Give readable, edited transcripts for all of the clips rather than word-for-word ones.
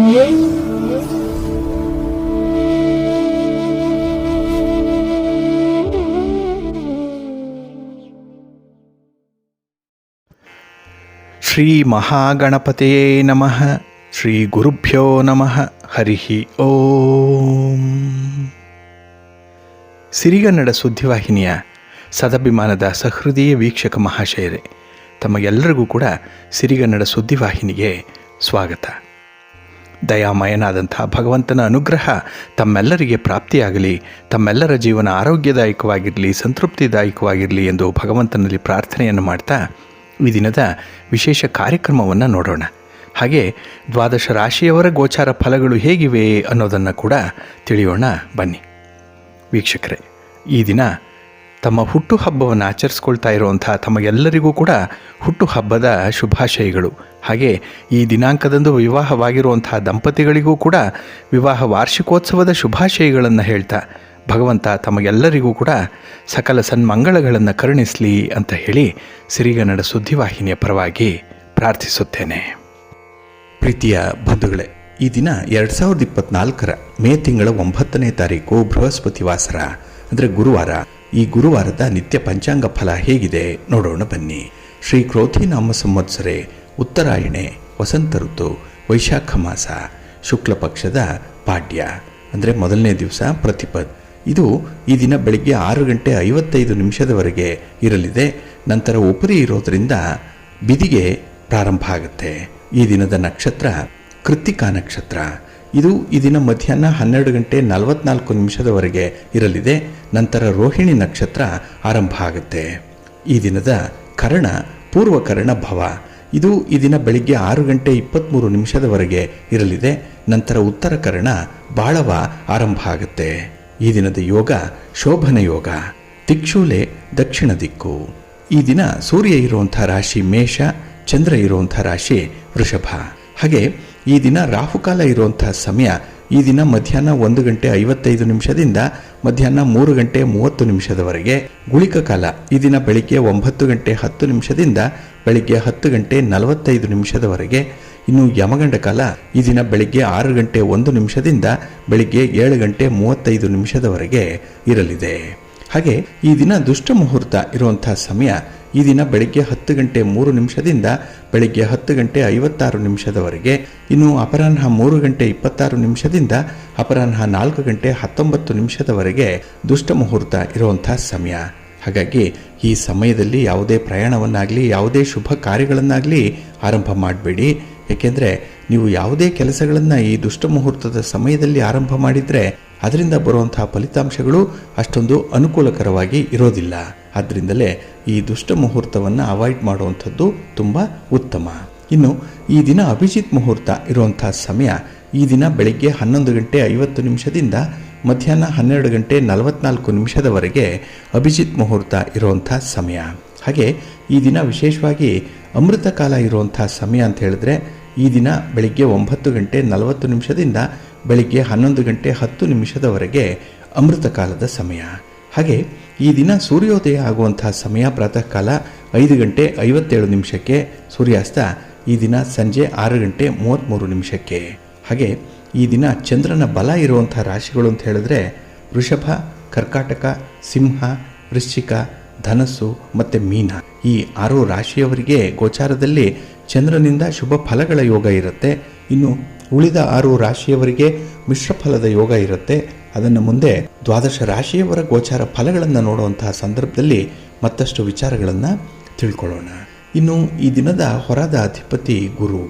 ಶ್ರೀ ಮಹಾಗಣಪತಯೇ ನಮಃ. ಶ್ರೀ ಗುರುಭ್ಯೋ ನಮಃ. ಹರಿ ಓಂ. ಸಿರಿಗನ್ನಡ ಸುದ್ದಿವಾಹಿನಿಯ ಸದಭಿಮಾನದ ಸಹೃದಯ ವೀಕ್ಷಕ ಮಹಾಶಯರೇ, ತಮಗೆಲ್ಲರಿಗೂ ಕೂಡ ಸಿರಿಗನ್ನಡ ಸುದ್ದಿವಾಹಿನಿಗೆ ಸ್ವಾಗತ. ದಯಾಮಯನಾದಂಥ ಭಗವಂತನ ಅನುಗ್ರಹ ತಮ್ಮೆಲ್ಲರಿಗೆ ಪ್ರಾಪ್ತಿಯಾಗಲಿ, ತಮ್ಮೆಲ್ಲರ ಜೀವನ ಆರೋಗ್ಯದಾಯಕವಾಗಿರಲಿ, ಸಂತೃಪ್ತಿದಾಯಕವಾಗಿರಲಿ ಎಂದು ಭಗವಂತನಲ್ಲಿ ಪ್ರಾರ್ಥನೆಯನ್ನು ಮಾಡ್ತಾ ಈ ದಿನದ ವಿಶೇಷ ಕಾರ್ಯಕ್ರಮವನ್ನು ನೋಡೋಣ. ಹಾಗೆ ದ್ವಾದಶ ರಾಶಿಯವರ ಗೋಚಾರ ಫಲಗಳು ಹೇಗಿವೆ ಅನ್ನೋದನ್ನು ಕೂಡ ತಿಳಿಯೋಣ ಬನ್ನಿ. ವೀಕ್ಷಕರೇ, ಈ ದಿನ ತಮ್ಮ ಹುಟ್ಟುಹಬ್ಬವನ್ನು ಆಚರಿಸ್ಕೊಳ್ತಾ ಇರುವಂಥ ತಮಗೆಲ್ಲರಿಗೂ ಕೂಡ ಹುಟ್ಟುಹಬ್ಬದ ಶುಭಾಶಯಗಳು. ಹಾಗೆ ಈ ದಿನಾಂಕದಂದು ವಿವಾಹವಾಗಿರುವಂಥ ದಂಪತಿಗಳಿಗೂ ಕೂಡ ವಿವಾಹ ವಾರ್ಷಿಕೋತ್ಸವದ ಶುಭಾಶಯಗಳನ್ನು ಹೇಳ್ತಾ ಭಗವಂತ ತಮಗೆಲ್ಲರಿಗೂ ಕೂಡ ಸಕಲ ಸನ್ಮಂಗಳಗಳನ್ನು ಕರುಣಿಸಲಿ ಅಂತ ಹೇಳಿ ಸಿರಿಗನ್ನಡ ಸುದ್ದಿವಾಹಿನಿಯ ಪರವಾಗಿ ಪ್ರಾರ್ಥಿಸುತ್ತೇನೆ. ಪ್ರೀತಿಯ ಬಂಧುಗಳೇ, ಈ ದಿನ 2024 ಮೇ ತಿಂಗಳ 9ನೇ ತಾರೀಕು ಬೃಹಸ್ಪತಿ ವಾಸರ ಅಂದರೆ ಗುರುವಾರ. ಈ ಗುರುವಾರದ ನಿತ್ಯ ಪಂಚಾಂಗ ಫಲ ಹೇಗಿದೆ ನೋಡೋಣ ಬನ್ನಿ. ಶ್ರೀ ಕ್ರೋಧಿ ನಾಮ ಸಂವತ್ಸರೆ, ಉತ್ತರಾಯಣೆ, ವಸಂತ ಋತು, ವೈಶಾಖ ಮಾಸ, ಶುಕ್ಲ ಪಕ್ಷದ ಪಾಡ್ಯ ಅಂದರೆ ಮೊದಲನೇ ದಿವಸ ಪ್ರತಿಪದ್. ಇದು ಈ ದಿನ ಬೆಳಿಗ್ಗೆ 6:55 ಇರಲಿದೆ. ನಂತರ ಉಪರಿ ಇರೋದರಿಂದ ಬಿದಿಗೆ ಪ್ರಾರಂಭ ಆಗುತ್ತೆ. ಈ ದಿನದ ನಕ್ಷತ್ರ ಕೃತ್ತಿಕಾ ನಕ್ಷತ್ರ. ಇದು ಈ ದಿನ ಮಧ್ಯಾಹ್ನ 12:44 ಇರಲಿದೆ. ನಂತರ ರೋಹಿಣಿ ನಕ್ಷತ್ರ ಆರಂಭ ಆಗುತ್ತೆ. ಈ ದಿನದ ಕರ್ಣ ಪೂರ್ವಕರ್ಣ ಭವ. ಇದು ಈ ದಿನ ಬೆಳಿಗ್ಗೆ 6:23 ಇರಲಿದೆ. ನಂತರ ಉತ್ತರ ಕರ್ಣ ಬಾಳವ ಆರಂಭ ಆಗುತ್ತೆ. ಈ ದಿನದ ಯೋಗ ಶೋಭನ ಯೋಗ. ದಿಕ್ಷೂಲೆ ದಕ್ಷಿಣ ದಿಕ್ಕು. ಈ ದಿನ ಸೂರ್ಯ ಇರುವಂಥ ರಾಶಿ ಮೇಷ, ಚಂದ್ರ ಇರುವಂಥ ರಾಶಿ ವೃಷಭ. ಹಾಗೆ ಈ ದಿನ ರಾಹುಕಾಲ ಇರುವಂಥ ಸಮಯ ಈ ದಿನ ಮಧ್ಯಾಹ್ನ 1:55 ಮಧ್ಯಾಹ್ನ 3:30 ಗುಳಿಕ ಕಾಲ ಈ ದಿನ ಬೆಳಿಗ್ಗೆ 9:10 ಬೆಳಿಗ್ಗೆ 10:45 ಇನ್ನು ಯಮಗಂಡ ಕಾಲ ಈ ದಿನ ಬೆಳಿಗ್ಗೆ 6:01 ಬೆಳಿಗ್ಗೆ 7:35 ಇರಲಿದೆ. ಹಾಗೆ ಈ ದಿನ ದುಷ್ಟ ಮುಹೂರ್ತ ಇರುವಂಥ ಸಮಯ ಈ ದಿನ ಬೆಳಿಗ್ಗೆ 10:03 ಬೆಳಿಗ್ಗೆ 10:56 ಇನ್ನು ಅಪರಾಹ್ನ 3:26 ಅಪರಾಹ್ನ 4:19 ದುಷ್ಟ ಮುಹೂರ್ತ ಇರುವಂಥ ಸಮಯ. ಹಾಗಾಗಿ ಈ ಸಮಯದಲ್ಲಿ ಯಾವುದೇ ಪ್ರಯಾಣವನ್ನಾಗಲಿ ಯಾವುದೇ ಶುಭ ಕಾರ್ಯಗಳನ್ನಾಗಲಿ ಆರಂಭ ಮಾಡಬೇಡಿ. ಏಕೆಂದರೆ ನೀವು ಯಾವುದೇ ಕೆಲಸಗಳನ್ನು ಈ ದುಷ್ಟ ಮುಹೂರ್ತದ ಸಮಯದಲ್ಲಿ ಆರಂಭ ಮಾಡಿದರೆ ಅದರಿಂದ ಬರುವಂತಹ ಫಲಿತಾಂಶಗಳು ಅಷ್ಟೊಂದು ಅನುಕೂಲಕರವಾಗಿ ಇರೋದಿಲ್ಲ. ಆದ್ದರಿಂದಲೇ ಈ ದುಷ್ಟ ಮುಹೂರ್ತವನ್ನು ಅವಾಯ್ಡ್ ಮಾಡುವಂಥದ್ದು ತುಂಬ ಉತ್ತಮ. ಇನ್ನು ಈ ದಿನ ಅಭಿಜಿತ್ ಮುಹೂರ್ತ ಇರುವಂಥ ಸಮಯ ಈ ದಿನ ಬೆಳಿಗ್ಗೆ 11:50 ಮಧ್ಯಾಹ್ನ 12:44 ಅಭಿಜಿತ್ ಮುಹೂರ್ತ ಇರುವಂಥ ಸಮಯ. ಹಾಗೆ ಈ ದಿನ ವಿಶೇಷವಾಗಿ ಅಮೃತ ಕಾಲ ಇರುವಂಥ ಸಮಯ ಅಂತ ಹೇಳಿದ್ರೆ ಈ ದಿನ ಬೆಳಿಗ್ಗೆ 9:40 ಬೆಳಿಗ್ಗೆ 11:10 ಅಮೃತ ಕಾಲದ ಸಮಯ. ಹಾಗೆ ಈ ದಿನ ಸೂರ್ಯೋದಯ ಆಗುವಂಥ ಸಮಯ ಪ್ರಾತಃ ಕಾಲ 5:57 ಸೂರ್ಯಾಸ್ತ ಈ ದಿನ ಸಂಜೆ 6:33. ಹಾಗೆ ಈ ದಿನ ಚಂದ್ರನ ಬಲ ಇರುವಂಥ ರಾಶಿಗಳು ಅಂತ ಹೇಳಿದ್ರೆ ವೃಷಭ, ಕರ್ಕಾಟಕ, ಸಿಂಹ, ವೃಶ್ಚಿಕ, ಧನಸ್ಸು ಮತ್ತು ಮೀನ. ಈ 6 ರಾಶಿಯವರಿಗೆ ಗೋಚಾರದಲ್ಲಿ ಚಂದ್ರನಿಂದ ಶುಭ ಫಲಗಳ ಯೋಗ ಇರುತ್ತೆ. ಇನ್ನು ಉಳಿದ 6 ರಾಶಿಯವರಿಗೆ ಮಿಶ್ರ ಫಲದ ಯೋಗ ಇರುತ್ತೆ. ಅದನ್ನು ಮುಂದೆ ದ್ವಾದಶ ರಾಶಿಯವರ ಗೋಚಾರ ಫಲಗಳನ್ನು ನೋಡುವಂತಹ ಸಂದರ್ಭದಲ್ಲಿ ಮತ್ತಷ್ಟು ವಿಚಾರಗಳನ್ನು ತಿಳ್ಕೊಳ್ಳೋಣ. ಇನ್ನು ಈ ದಿನದ ಹೊರದ ಅಧಿಪತಿ ಗುರು.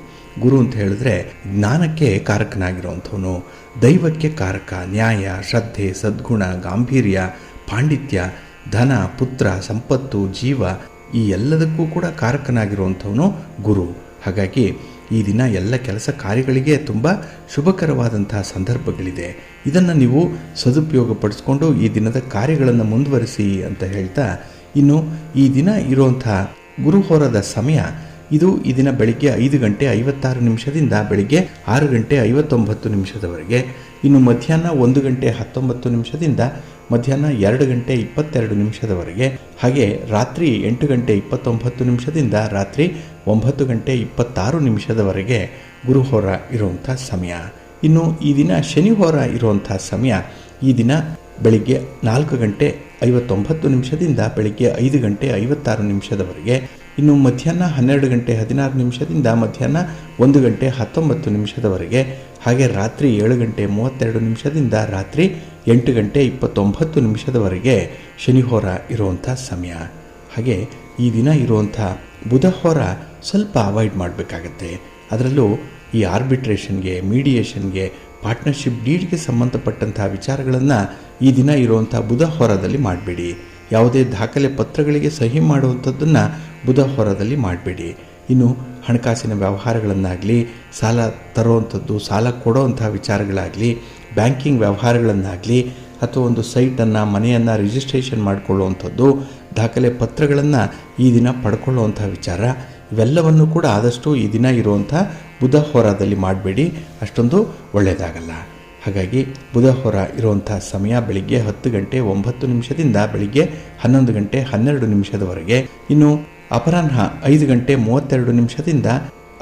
ಗುರು ಅಂತ ಹೇಳಿದ್ರೆ ಜ್ಞಾನಕ್ಕೆ ಕಾರಕನಾಗಿರುವಂಥವನು, ದೈವಕ್ಕೆ ಕಾರಕ, ನ್ಯಾಯ, ಶ್ರದ್ಧೆ, ಸದ್ಗುಣ, ಗಾಂಭೀರ್ಯ, ಪಾಂಡಿತ್ಯ, ಧನ, ಪುತ್ರ, ಸಂಪತ್ತು, ಜೀವ ಈ ಎಲ್ಲದಕ್ಕೂ ಕೂಡ ಕಾರಕನಾಗಿರುವಂಥವನು ಗುರು. ಹಾಗಾಗಿ ಈ ದಿನ ಎಲ್ಲ ಕೆಲಸ ಕಾರ್ಯಗಳಿಗೆ ತುಂಬ ಶುಭಕರವಾದಂತಹ ಸಂದರ್ಭಗಳಿದೆ. ಇದನ್ನು ನೀವು ಸದುಪಯೋಗಪಡಿಸ್ಕೊಂಡು ಈ ದಿನದ ಕಾರ್ಯಗಳನ್ನು ಮುಂದುವರಿಸಿ ಅಂತ ಹೇಳ್ತಾ, ಇನ್ನು ಈ ದಿನ ಇರುವಂಥ ಗುರುಹೋರದ ಸಮಯ ಇದು ಈ ದಿನ ಬೆಳಿಗ್ಗೆ 5:56 ಬೆಳಿಗ್ಗೆ 6:59 ಇನ್ನು ಮಧ್ಯಾಹ್ನ 1:19 ಮಧ್ಯಾಹ್ನ 2 ಗಂಟೆ 22 ನಿಮಿಷದವರೆಗೆ, ಹಾಗೆ ರಾತ್ರಿ 8 ಗಂಟೆ 29 ನಿಮಿಷದಿಂದ ರಾತ್ರಿ 9 ಗಂಟೆ 26 ನಿಮಿಷದವರೆಗೆ ಗುರುಹೋರ ಇರುವಂಥ ಸಮಯ. ಇನ್ನು ಈ ದಿನ ಶನಿಹೋರ ಇರುವಂಥ ಸಮಯ ಈ ದಿನ ಬೆಳಿಗ್ಗೆ 4 ಗಂಟೆ 59 ನಿಮಿಷದಿಂದ ಬೆಳಿಗ್ಗೆ 5 ಗಂಟೆ 56 ನಿಮಿಷದವರೆಗೆ. ಇನ್ನು ಮಧ್ಯಾಹ್ನ 12 ಗಂಟೆ 16 ನಿಮಿಷದಿಂದ ಮಧ್ಯಾಹ್ನ 1 ಗಂಟೆ 19 ನಿಮಿಷದವರೆಗೆ, ಹಾಗೆ ರಾತ್ರಿ 7 ಗಂಟೆ 32 ನಿಮಿಷದಿಂದ ರಾತ್ರಿ 8 ಗಂಟೆ 29 ನಿಮಿಷದವರೆಗೆ ಶನಿಹೋರ ಇರುವಂಥ ಸಮಯ. ಹಾಗೆ ಈ ದಿನ ಇರುವಂಥ ಬುಧಹೋರ ಸ್ವಲ್ಪ ಅವಾಯ್ಡ್ ಮಾಡಬೇಕಾಗತ್ತೆ. ಅದರಲ್ಲೂ ಈ ಆರ್ಬಿಟ್ರೇಷನ್ಗೆ, ಮೀಡಿಯೇಷನ್ಗೆ, ಪಾರ್ಟ್ನರ್ಶಿಪ್ ಡೀಡ್ಗೆ ಸಂಬಂಧಪಟ್ಟಂತಹ ವಿಚಾರಗಳನ್ನು ಈ ದಿನ ಇರುವಂಥ ಬುಧಹೋರದಲ್ಲಿ ಮಾಡಬೇಡಿ. ಯಾವುದೇ ದಾಖಲೆ ಪತ್ರಗಳಿಗೆ ಸಹಿ ಮಾಡುವಂಥದ್ದನ್ನು ಬುಧಹೋರದಲ್ಲಿ ಮಾಡಬೇಡಿ. ಇನ್ನು ಹಣಕಾಸಿನ ವ್ಯವಹಾರಗಳನ್ನಾಗಲಿ, ಸಾಲ ತರುವಂಥದ್ದು, ಸಾಲ ಕೊಡೋವಂಥ ವಿಚಾರಗಳಾಗಲಿ, ಬ್ಯಾಂಕಿಂಗ್ ವ್ಯವಹಾರಗಳನ್ನಾಗಲಿ, ಅಥವಾ ಒಂದು ಸೈಟನ್ನು, ಮನೆಯನ್ನು ರಿಜಿಸ್ಟ್ರೇಷನ್ ಮಾಡಿಕೊಳ್ಳುವಂಥದ್ದು, ದಾಖಲೆ ಪತ್ರಗಳನ್ನು ಈ ದಿನ ಪಡ್ಕೊಳ್ಳುವಂಥ ವಿಚಾರ, ಇವೆಲ್ಲವನ್ನು ಕೂಡ ಆದಷ್ಟು ಈ ದಿನ ಇರುವಂಥ ಬುಧಹೋರದಲ್ಲಿ ಮಾಡಬೇಡಿ, ಅಷ್ಟೊಂದು ಒಳ್ಳೆಯದಾಗಲ್ಲ. ಹಾಗಾಗಿ ಬುಧಹೋರ ಇರುವಂಥ ಸಮಯ ಬೆಳಿಗ್ಗೆ 10 ಗಂಟೆ 9 ನಿಮಿಷದಿಂದ ಬೆಳಿಗ್ಗೆ 11 ಗಂಟೆ 12 ನಿಮಿಷದವರೆಗೆ. ಇನ್ನು ಅಪರಾಹ್ನ 5 ಗಂಟೆ 32 ನಿಮಿಷದಿಂದ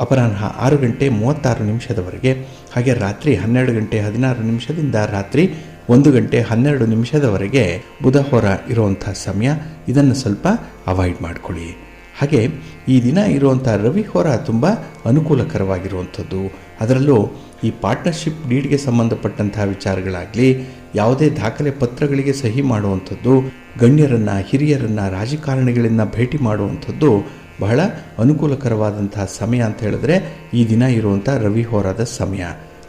ಅಪರಾಹ್ನ 6 ಗಂಟೆ 36 ನಿಮಿಷದವರೆಗೆ, ಹಾಗೆ ರಾತ್ರಿ 12 ಗಂಟೆ 16 ನಿಮಿಷದಿಂದ ರಾತ್ರಿ 1 ಗಂಟೆ 12 ನಿಮಿಷದವರೆಗೆ ಬುಧಹೋರ ಇರುವಂಥ ಸಮಯ. ಇದನ್ನು ಸ್ವಲ್ಪ ಅವಾಯ್ಡ್ ಮಾಡಿಕೊಳ್ಳಿ. ಹಾಗೆ ಈ ದಿನ ಇರುವಂಥ ರವಿಹೋರ ತುಂಬ ಅನುಕೂಲಕರವಾಗಿರುವಂಥದ್ದು. ಅದರಲ್ಲೂ ಈ ಪಾರ್ಟ್ನರ್ಶಿಪ್ ಡೀಡ್ಗೆ ಸಂಬಂಧಪಟ್ಟಂತಹ ವಿಚಾರಗಳಾಗಲಿ, ಯಾವುದೇ ದಾಖಲೆ ಪತ್ರಗಳಿಗೆ ಸಹಿ ಮಾಡುವಂಥದ್ದು, ಗಣ್ಯರನ್ನು, ಹಿರಿಯರನ್ನು, ರಾಜಕಾರಣಿಗಳನ್ನು ಭೇಟಿ ಮಾಡುವಂಥದ್ದು ಬಹಳ ಅನುಕೂಲಕರವಾದಂತಹ ಸಮಯ ಅಂತ ಹೇಳಿದ್ರೆ ಈ ದಿನ ಇರುವಂಥ ರವಿಹೋರದ ಸಮಯ.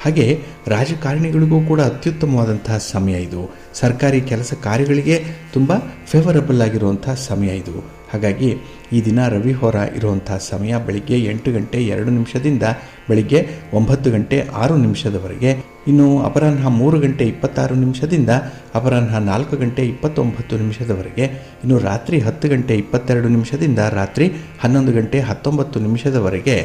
ಹಾಗೆ ರಾಜಕಾರಣಿಗಳಿಗೂ ಕೂಡ ಅತ್ಯುತ್ತಮವಾದಂತಹ ಸಮಯ ಇದು. ಸರ್ಕಾರಿ ಕೆಲಸ ಕಾರ್ಯಗಳಿಗೆ ತುಂಬ ಫೇವರಬಲ್ ಆಗಿರುವಂಥ ಸಮಯ ಇದು. ಹಾಗಾಗಿ ಈ ದಿನ ರವಿಹೋರ ಇರುವಂಥ ಸಮಯ ಬೆಳಿಗ್ಗೆ 8 ಗಂಟೆ 2 ನಿಮಿಷದಿಂದ ಬೆಳಿಗ್ಗೆ 9 ಗಂಟೆ 6 ನಿಮಿಷದವರೆಗೆ. ಇನ್ನು ಅಪರಾಹ್ನ 3 ಗಂಟೆ 26 ನಿಮಿಷದಿಂದ ಅಪರಾಹ್ನ 4 ಗಂಟೆ 29 ನಿಮಿಷದವರೆಗೆ. ಇನ್ನು ರಾತ್ರಿ 10 ಗಂಟೆ 22 ನಿಮಿಷದಿಂದ ರಾತ್ರಿ 11 ಗಂಟೆ 19 ನಿಮಿಷದವರೆಗೆ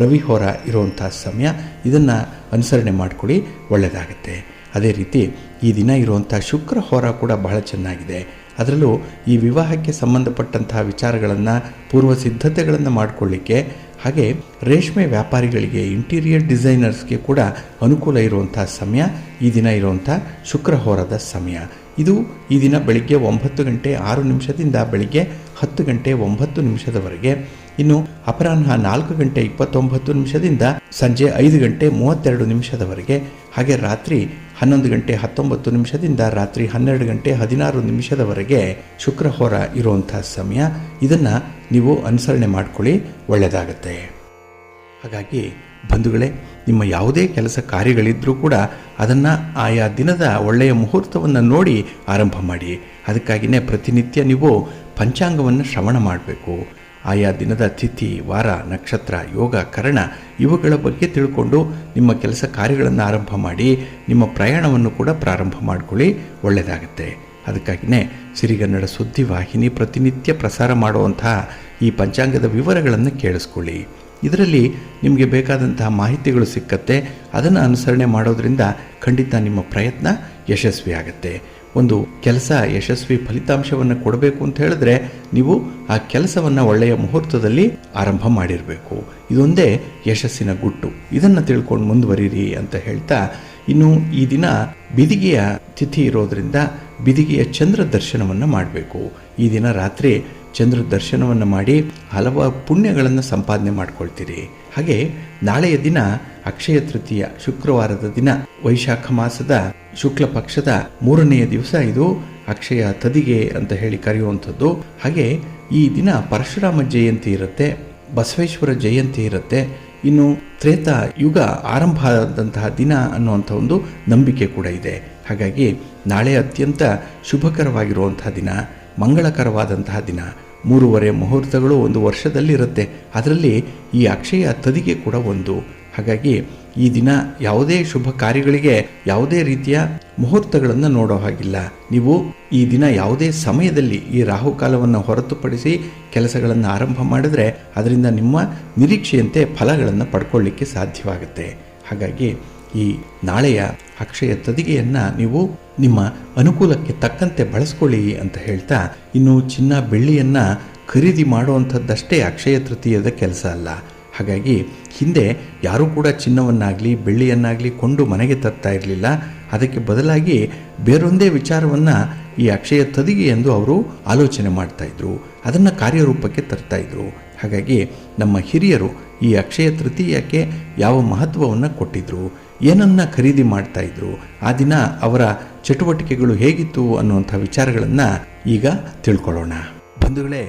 ರವಿಹೋರ ಇರುವಂಥ ಸಮಯ. ಇದನ್ನು ಅನುಸರಣೆ ಮಾಡಿಕೊಡಿ, ಒಳ್ಳೆಯದಾಗುತ್ತೆ. ಅದೇ ರೀತಿ ಈ ದಿನ ಇರುವಂಥ ಶುಕ್ರಹೋರ ಕೂಡ ಬಹಳ ಚೆನ್ನಾಗಿದೆ. ಅದರಲ್ಲೂ ಈ ವಿವಾಹಕ್ಕೆ ಸಂಬಂಧಪಟ್ಟಂತಹ ವಿಚಾರಗಳನ್ನು, ಪೂರ್ವ ಸಿದ್ಧತೆಗಳನ್ನು ಮಾಡಿಕೊಳ್ಳಿಕ್ಕೆ, ಹಾಗೆ ರೇಷ್ಮೆ ವ್ಯಾಪಾರಿಗಳಿಗೆ, ಇಂಟೀರಿಯರ್ ಡಿಸೈನರ್ಸ್ಗೆ ಕೂಡ ಅನುಕೂಲ ಇರುವಂಥ ಸಮಯ ಈ ದಿನ ಇರುವಂಥ ಶುಕ್ರಹೋರದ ಸಮಯ. ಇದು ಈ ದಿನ ಬೆಳಿಗ್ಗೆ 9 ಗಂಟೆ 6 ನಿಮಿಷದಿಂದ ಬೆಳಿಗ್ಗೆ 10 ಗಂಟೆ 9 ನಿಮಿಷದವರೆಗೆ. ಇನ್ನು ಅಪರಾಹ್ನ 4 ಗಂಟೆ 29 ನಿಮಿಷದಿಂದ ಸಂಜೆ 5 ಗಂಟೆ 32 ನಿಮಿಷದವರೆಗೆ, ಹಾಗೆ ರಾತ್ರಿ 11 ಗಂಟೆ 19 ನಿಮಿಷದಿಂದ ರಾತ್ರಿ 12 ಗಂಟೆ 16 ನಿಮಿಷದವರೆಗೆ ಶುಕ್ರಹೋರ ಇರುವಂಥ ಸಮಯ. ಇದನ್ನು ನೀವು ಅನುಸರಣೆ ಮಾಡಿಕೊಳ್ಳಿ, ಒಳ್ಳೆಯದಾಗತ್ತೆ. ಹಾಗಾಗಿ ಬಂಧುಗಳೇ, ನಿಮ್ಮ ಯಾವುದೇ ಕೆಲಸ ಕಾರ್ಯಗಳಿದ್ದರೂ ಕೂಡ ಅದನ್ನು ಆಯಾ ದಿನದ ಒಳ್ಳೆಯ ಮುಹೂರ್ತವನ್ನು ನೋಡಿ ಆರಂಭ ಮಾಡಿ. ಅದಕ್ಕಾಗಿಯೇ ಪ್ರತಿನಿತ್ಯ ನೀವು ಪಂಚಾಂಗವನ್ನು ಶ್ರವಣ ಮಾಡಬೇಕು. ಆಯಾ ದಿನದ ತಿಥಿ, ವಾರ, ನಕ್ಷತ್ರ, ಯೋಗ, ಕರಣ ಇವುಗಳ ಬಗ್ಗೆ ತಿಳ್ಕೊಂಡು ನಿಮ್ಮ ಕೆಲಸ ಕಾರ್ಯಗಳನ್ನು ಆರಂಭ ಮಾಡಿ. ನಿಮ್ಮ ಪ್ರಯಾಣವನ್ನು ಕೂಡ ಪ್ರಾರಂಭ ಮಾಡಿಕೊಳ್ಳಿ, ಒಳ್ಳೆಯದಾಗುತ್ತೆ. ಅದಕ್ಕಾಗಿಯೇ ಸಿರಿಗನ್ನಡ ಸುದ್ದಿ ವಾಹಿನಿ ಪ್ರತಿನಿತ್ಯ ಪ್ರಸಾರ ಮಾಡುವಂತಹ ಈ ಪಂಚಾಂಗದ ವಿವರಗಳನ್ನು ಕೇಳಿಸ್ಕೊಳ್ಳಿ. ಇದರಲ್ಲಿ ನಿಮಗೆ ಬೇಕಾದಂತಹ ಮಾಹಿತಿಗಳು ಸಿಕ್ಕತ್ತೆ. ಅದನ್ನು ಅನುಸರಣೆ ಮಾಡೋದರಿಂದ ಖಂಡಿತ ನಿಮ್ಮ ಪ್ರಯತ್ನ ಯಶಸ್ವಿಯಾಗತ್ತೆ. ಒಂದು ಕೆಲಸ ಯಶಸ್ವಿ ಫಲಿತಾಂಶವನ್ನು ಕೊಡಬೇಕು ಅಂತ ಹೇಳಿದ್ರೆ ನೀವು ಆ ಕೆಲಸವನ್ನು ಒಳ್ಳೆಯ ಮುಹೂರ್ತದಲ್ಲಿ ಆರಂಭ ಮಾಡಿರಬೇಕು. ಇದೊಂದೇ ಯಶಸ್ಸಿನ ಗುಟ್ಟು. ಇದನ್ನು ತಿಳ್ಕೊಂಡು ಮುಂದುವರಿರಿ ಅಂತ ಹೇಳ್ತಾ, ಇನ್ನು ಈ ದಿನ ಬಿದಿಗೆಯ ತಿಥಿ ಇರೋದರಿಂದ ಬಿದಿಗೆಯ ಚಂದ್ರ ದರ್ಶನವನ್ನು ಮಾಡಬೇಕು. ಈ ದಿನ ರಾತ್ರಿ ಚಂದ್ರ ದರ್ಶನವನ್ನು ಮಾಡಿ ಹಲವಾರು ಪುಣ್ಯಗಳನ್ನು ಸಂಪಾದನೆ ಮಾಡ್ಕೊಳ್ತೀರಿ. ಹಾಗೆ ನಾಳೆಯ ದಿನ ಅಕ್ಷಯ ತೃತೀಯ, ಶುಕ್ರವಾರದ ದಿನ, ವೈಶಾಖ ಮಾಸದ ಶುಕ್ಲ ಪಕ್ಷದ 3ನೆಯ ದಿವಸ. ಇದು ಅಕ್ಷಯ ತದಿಗೆ ಅಂತ ಹೇಳಿ ಕರೆಯುವಂಥದ್ದು. ಹಾಗೆ ಈ ದಿನ ಪರಶುರಾಮ ಜಯಂತಿ ಇರುತ್ತೆ, ಬಸವೇಶ್ವರ ಜಯಂತಿ ಇರುತ್ತೆ. ಇನ್ನು ತ್ರೇತ ಯುಗ ಆರಂಭ ಆದಂತಹ ದಿನ ಅನ್ನುವಂಥ ಒಂದು ನಂಬಿಕೆ ಕೂಡ ಇದೆ. ಹಾಗಾಗಿ ನಾಳೆ ಅತ್ಯಂತ ಶುಭಕರವಾಗಿರುವಂತಹ ದಿನ, ಮಂಗಳಕರವಾದಂತಹ ದಿನ. 3 ಮುಹೂರ್ತಗಳು ಒಂದು ವರ್ಷದಲ್ಲಿರುತ್ತೆ. ಅದರಲ್ಲಿ ಈ ಅಕ್ಷಯ ತದಿಗೆ ಕೂಡ ಒಂದು. ಹಾಗಾಗಿ ಈ ದಿನ ಯಾವುದೇ ಶುಭ ಕಾರ್ಯಗಳಿಗೆ ಯಾವುದೇ ರೀತಿಯ ಮುಹೂರ್ತಗಳನ್ನು ನೋಡೋ ಹಾಗಿಲ್ಲ. ನೀವು ಈ ದಿನ ಯಾವುದೇ ಸಮಯದಲ್ಲಿ ಈ ರಾಹುಕಾಲವನ್ನು ಹೊರತುಪಡಿಸಿ ಕೆಲಸಗಳನ್ನು ಆರಂಭ ಮಾಡಿದ್ರೆ ಅದರಿಂದ ನಿಮ್ಮ ನಿರೀಕ್ಷೆಯಂತೆ ಫಲಗಳನ್ನು ಪಡ್ಕೊಳ್ಳಿಕ್ಕೆ ಸಾಧ್ಯವಾಗುತ್ತೆ. ಹಾಗಾಗಿ ಈ ನಾಳೆಯ ಅಕ್ಷಯ ತದಿಗೆಯನ್ನು ನೀವು ನಿಮ್ಮ ಅನುಕೂಲಕ್ಕೆ ತಕ್ಕಂತೆ ಬಳಸ್ಕೊಳ್ಳಿ ಅಂತ ಹೇಳ್ತಾ, ಇನ್ನು ಚಿನ್ನ ಬೆಳ್ಳಿಯನ್ನು ಖರೀದಿ ಮಾಡುವಂಥದ್ದಷ್ಟೇ ಅಕ್ಷಯ ತೃತೀಯದ ಕೆಲಸ ಅಲ್ಲ. ಹಾಗಾಗಿ ಹಿಂದೆ ಯಾರೂ ಕೂಡ ಚಿನ್ನವನ್ನಾಗಲಿ ಬೆಳ್ಳಿಯನ್ನಾಗಲಿ ಕೊಂಡು ಮನೆಗೆ ತರ್ತಾ ಇರಲಿಲ್ಲ. ಅದಕ್ಕೆ ಬದಲಾಗಿ ಬೇರೊಂದೇ ವಿಚಾರವನ್ನು ಈ ಅಕ್ಷಯ ತದಿಗೆ ಎಂದು ಅವರು ಆಲೋಚನೆ ಮಾಡ್ತಾಯಿದ್ರು, ಅದನ್ನು ಕಾರ್ಯರೂಪಕ್ಕೆ ತರ್ತಾಯಿದ್ರು. ಹಾಗಾಗಿ ನಮ್ಮ ಹಿರಿಯರು ಈ ಅಕ್ಷಯ ತೃತೀಯಕ್ಕೆ ಯಾವ ಮಹತ್ವವನ್ನು ಕೊಟ್ಟಿದ್ರು, ಏನನ್ನು ಖರೀದಿ ಮಾಡ್ತಾಯಿದ್ರು, ಆ ದಿನ ಅವರ ಚಟುವಟಿಕೆಗಳು ಹೇಗಿತ್ತು ಅನ್ನುವಂಥ ವಿಚಾರಗಳನ್ನು ಈಗ ತಿಳ್ಕೊಳ್ಳೋಣ. ಬಂಧುಗಳೇ,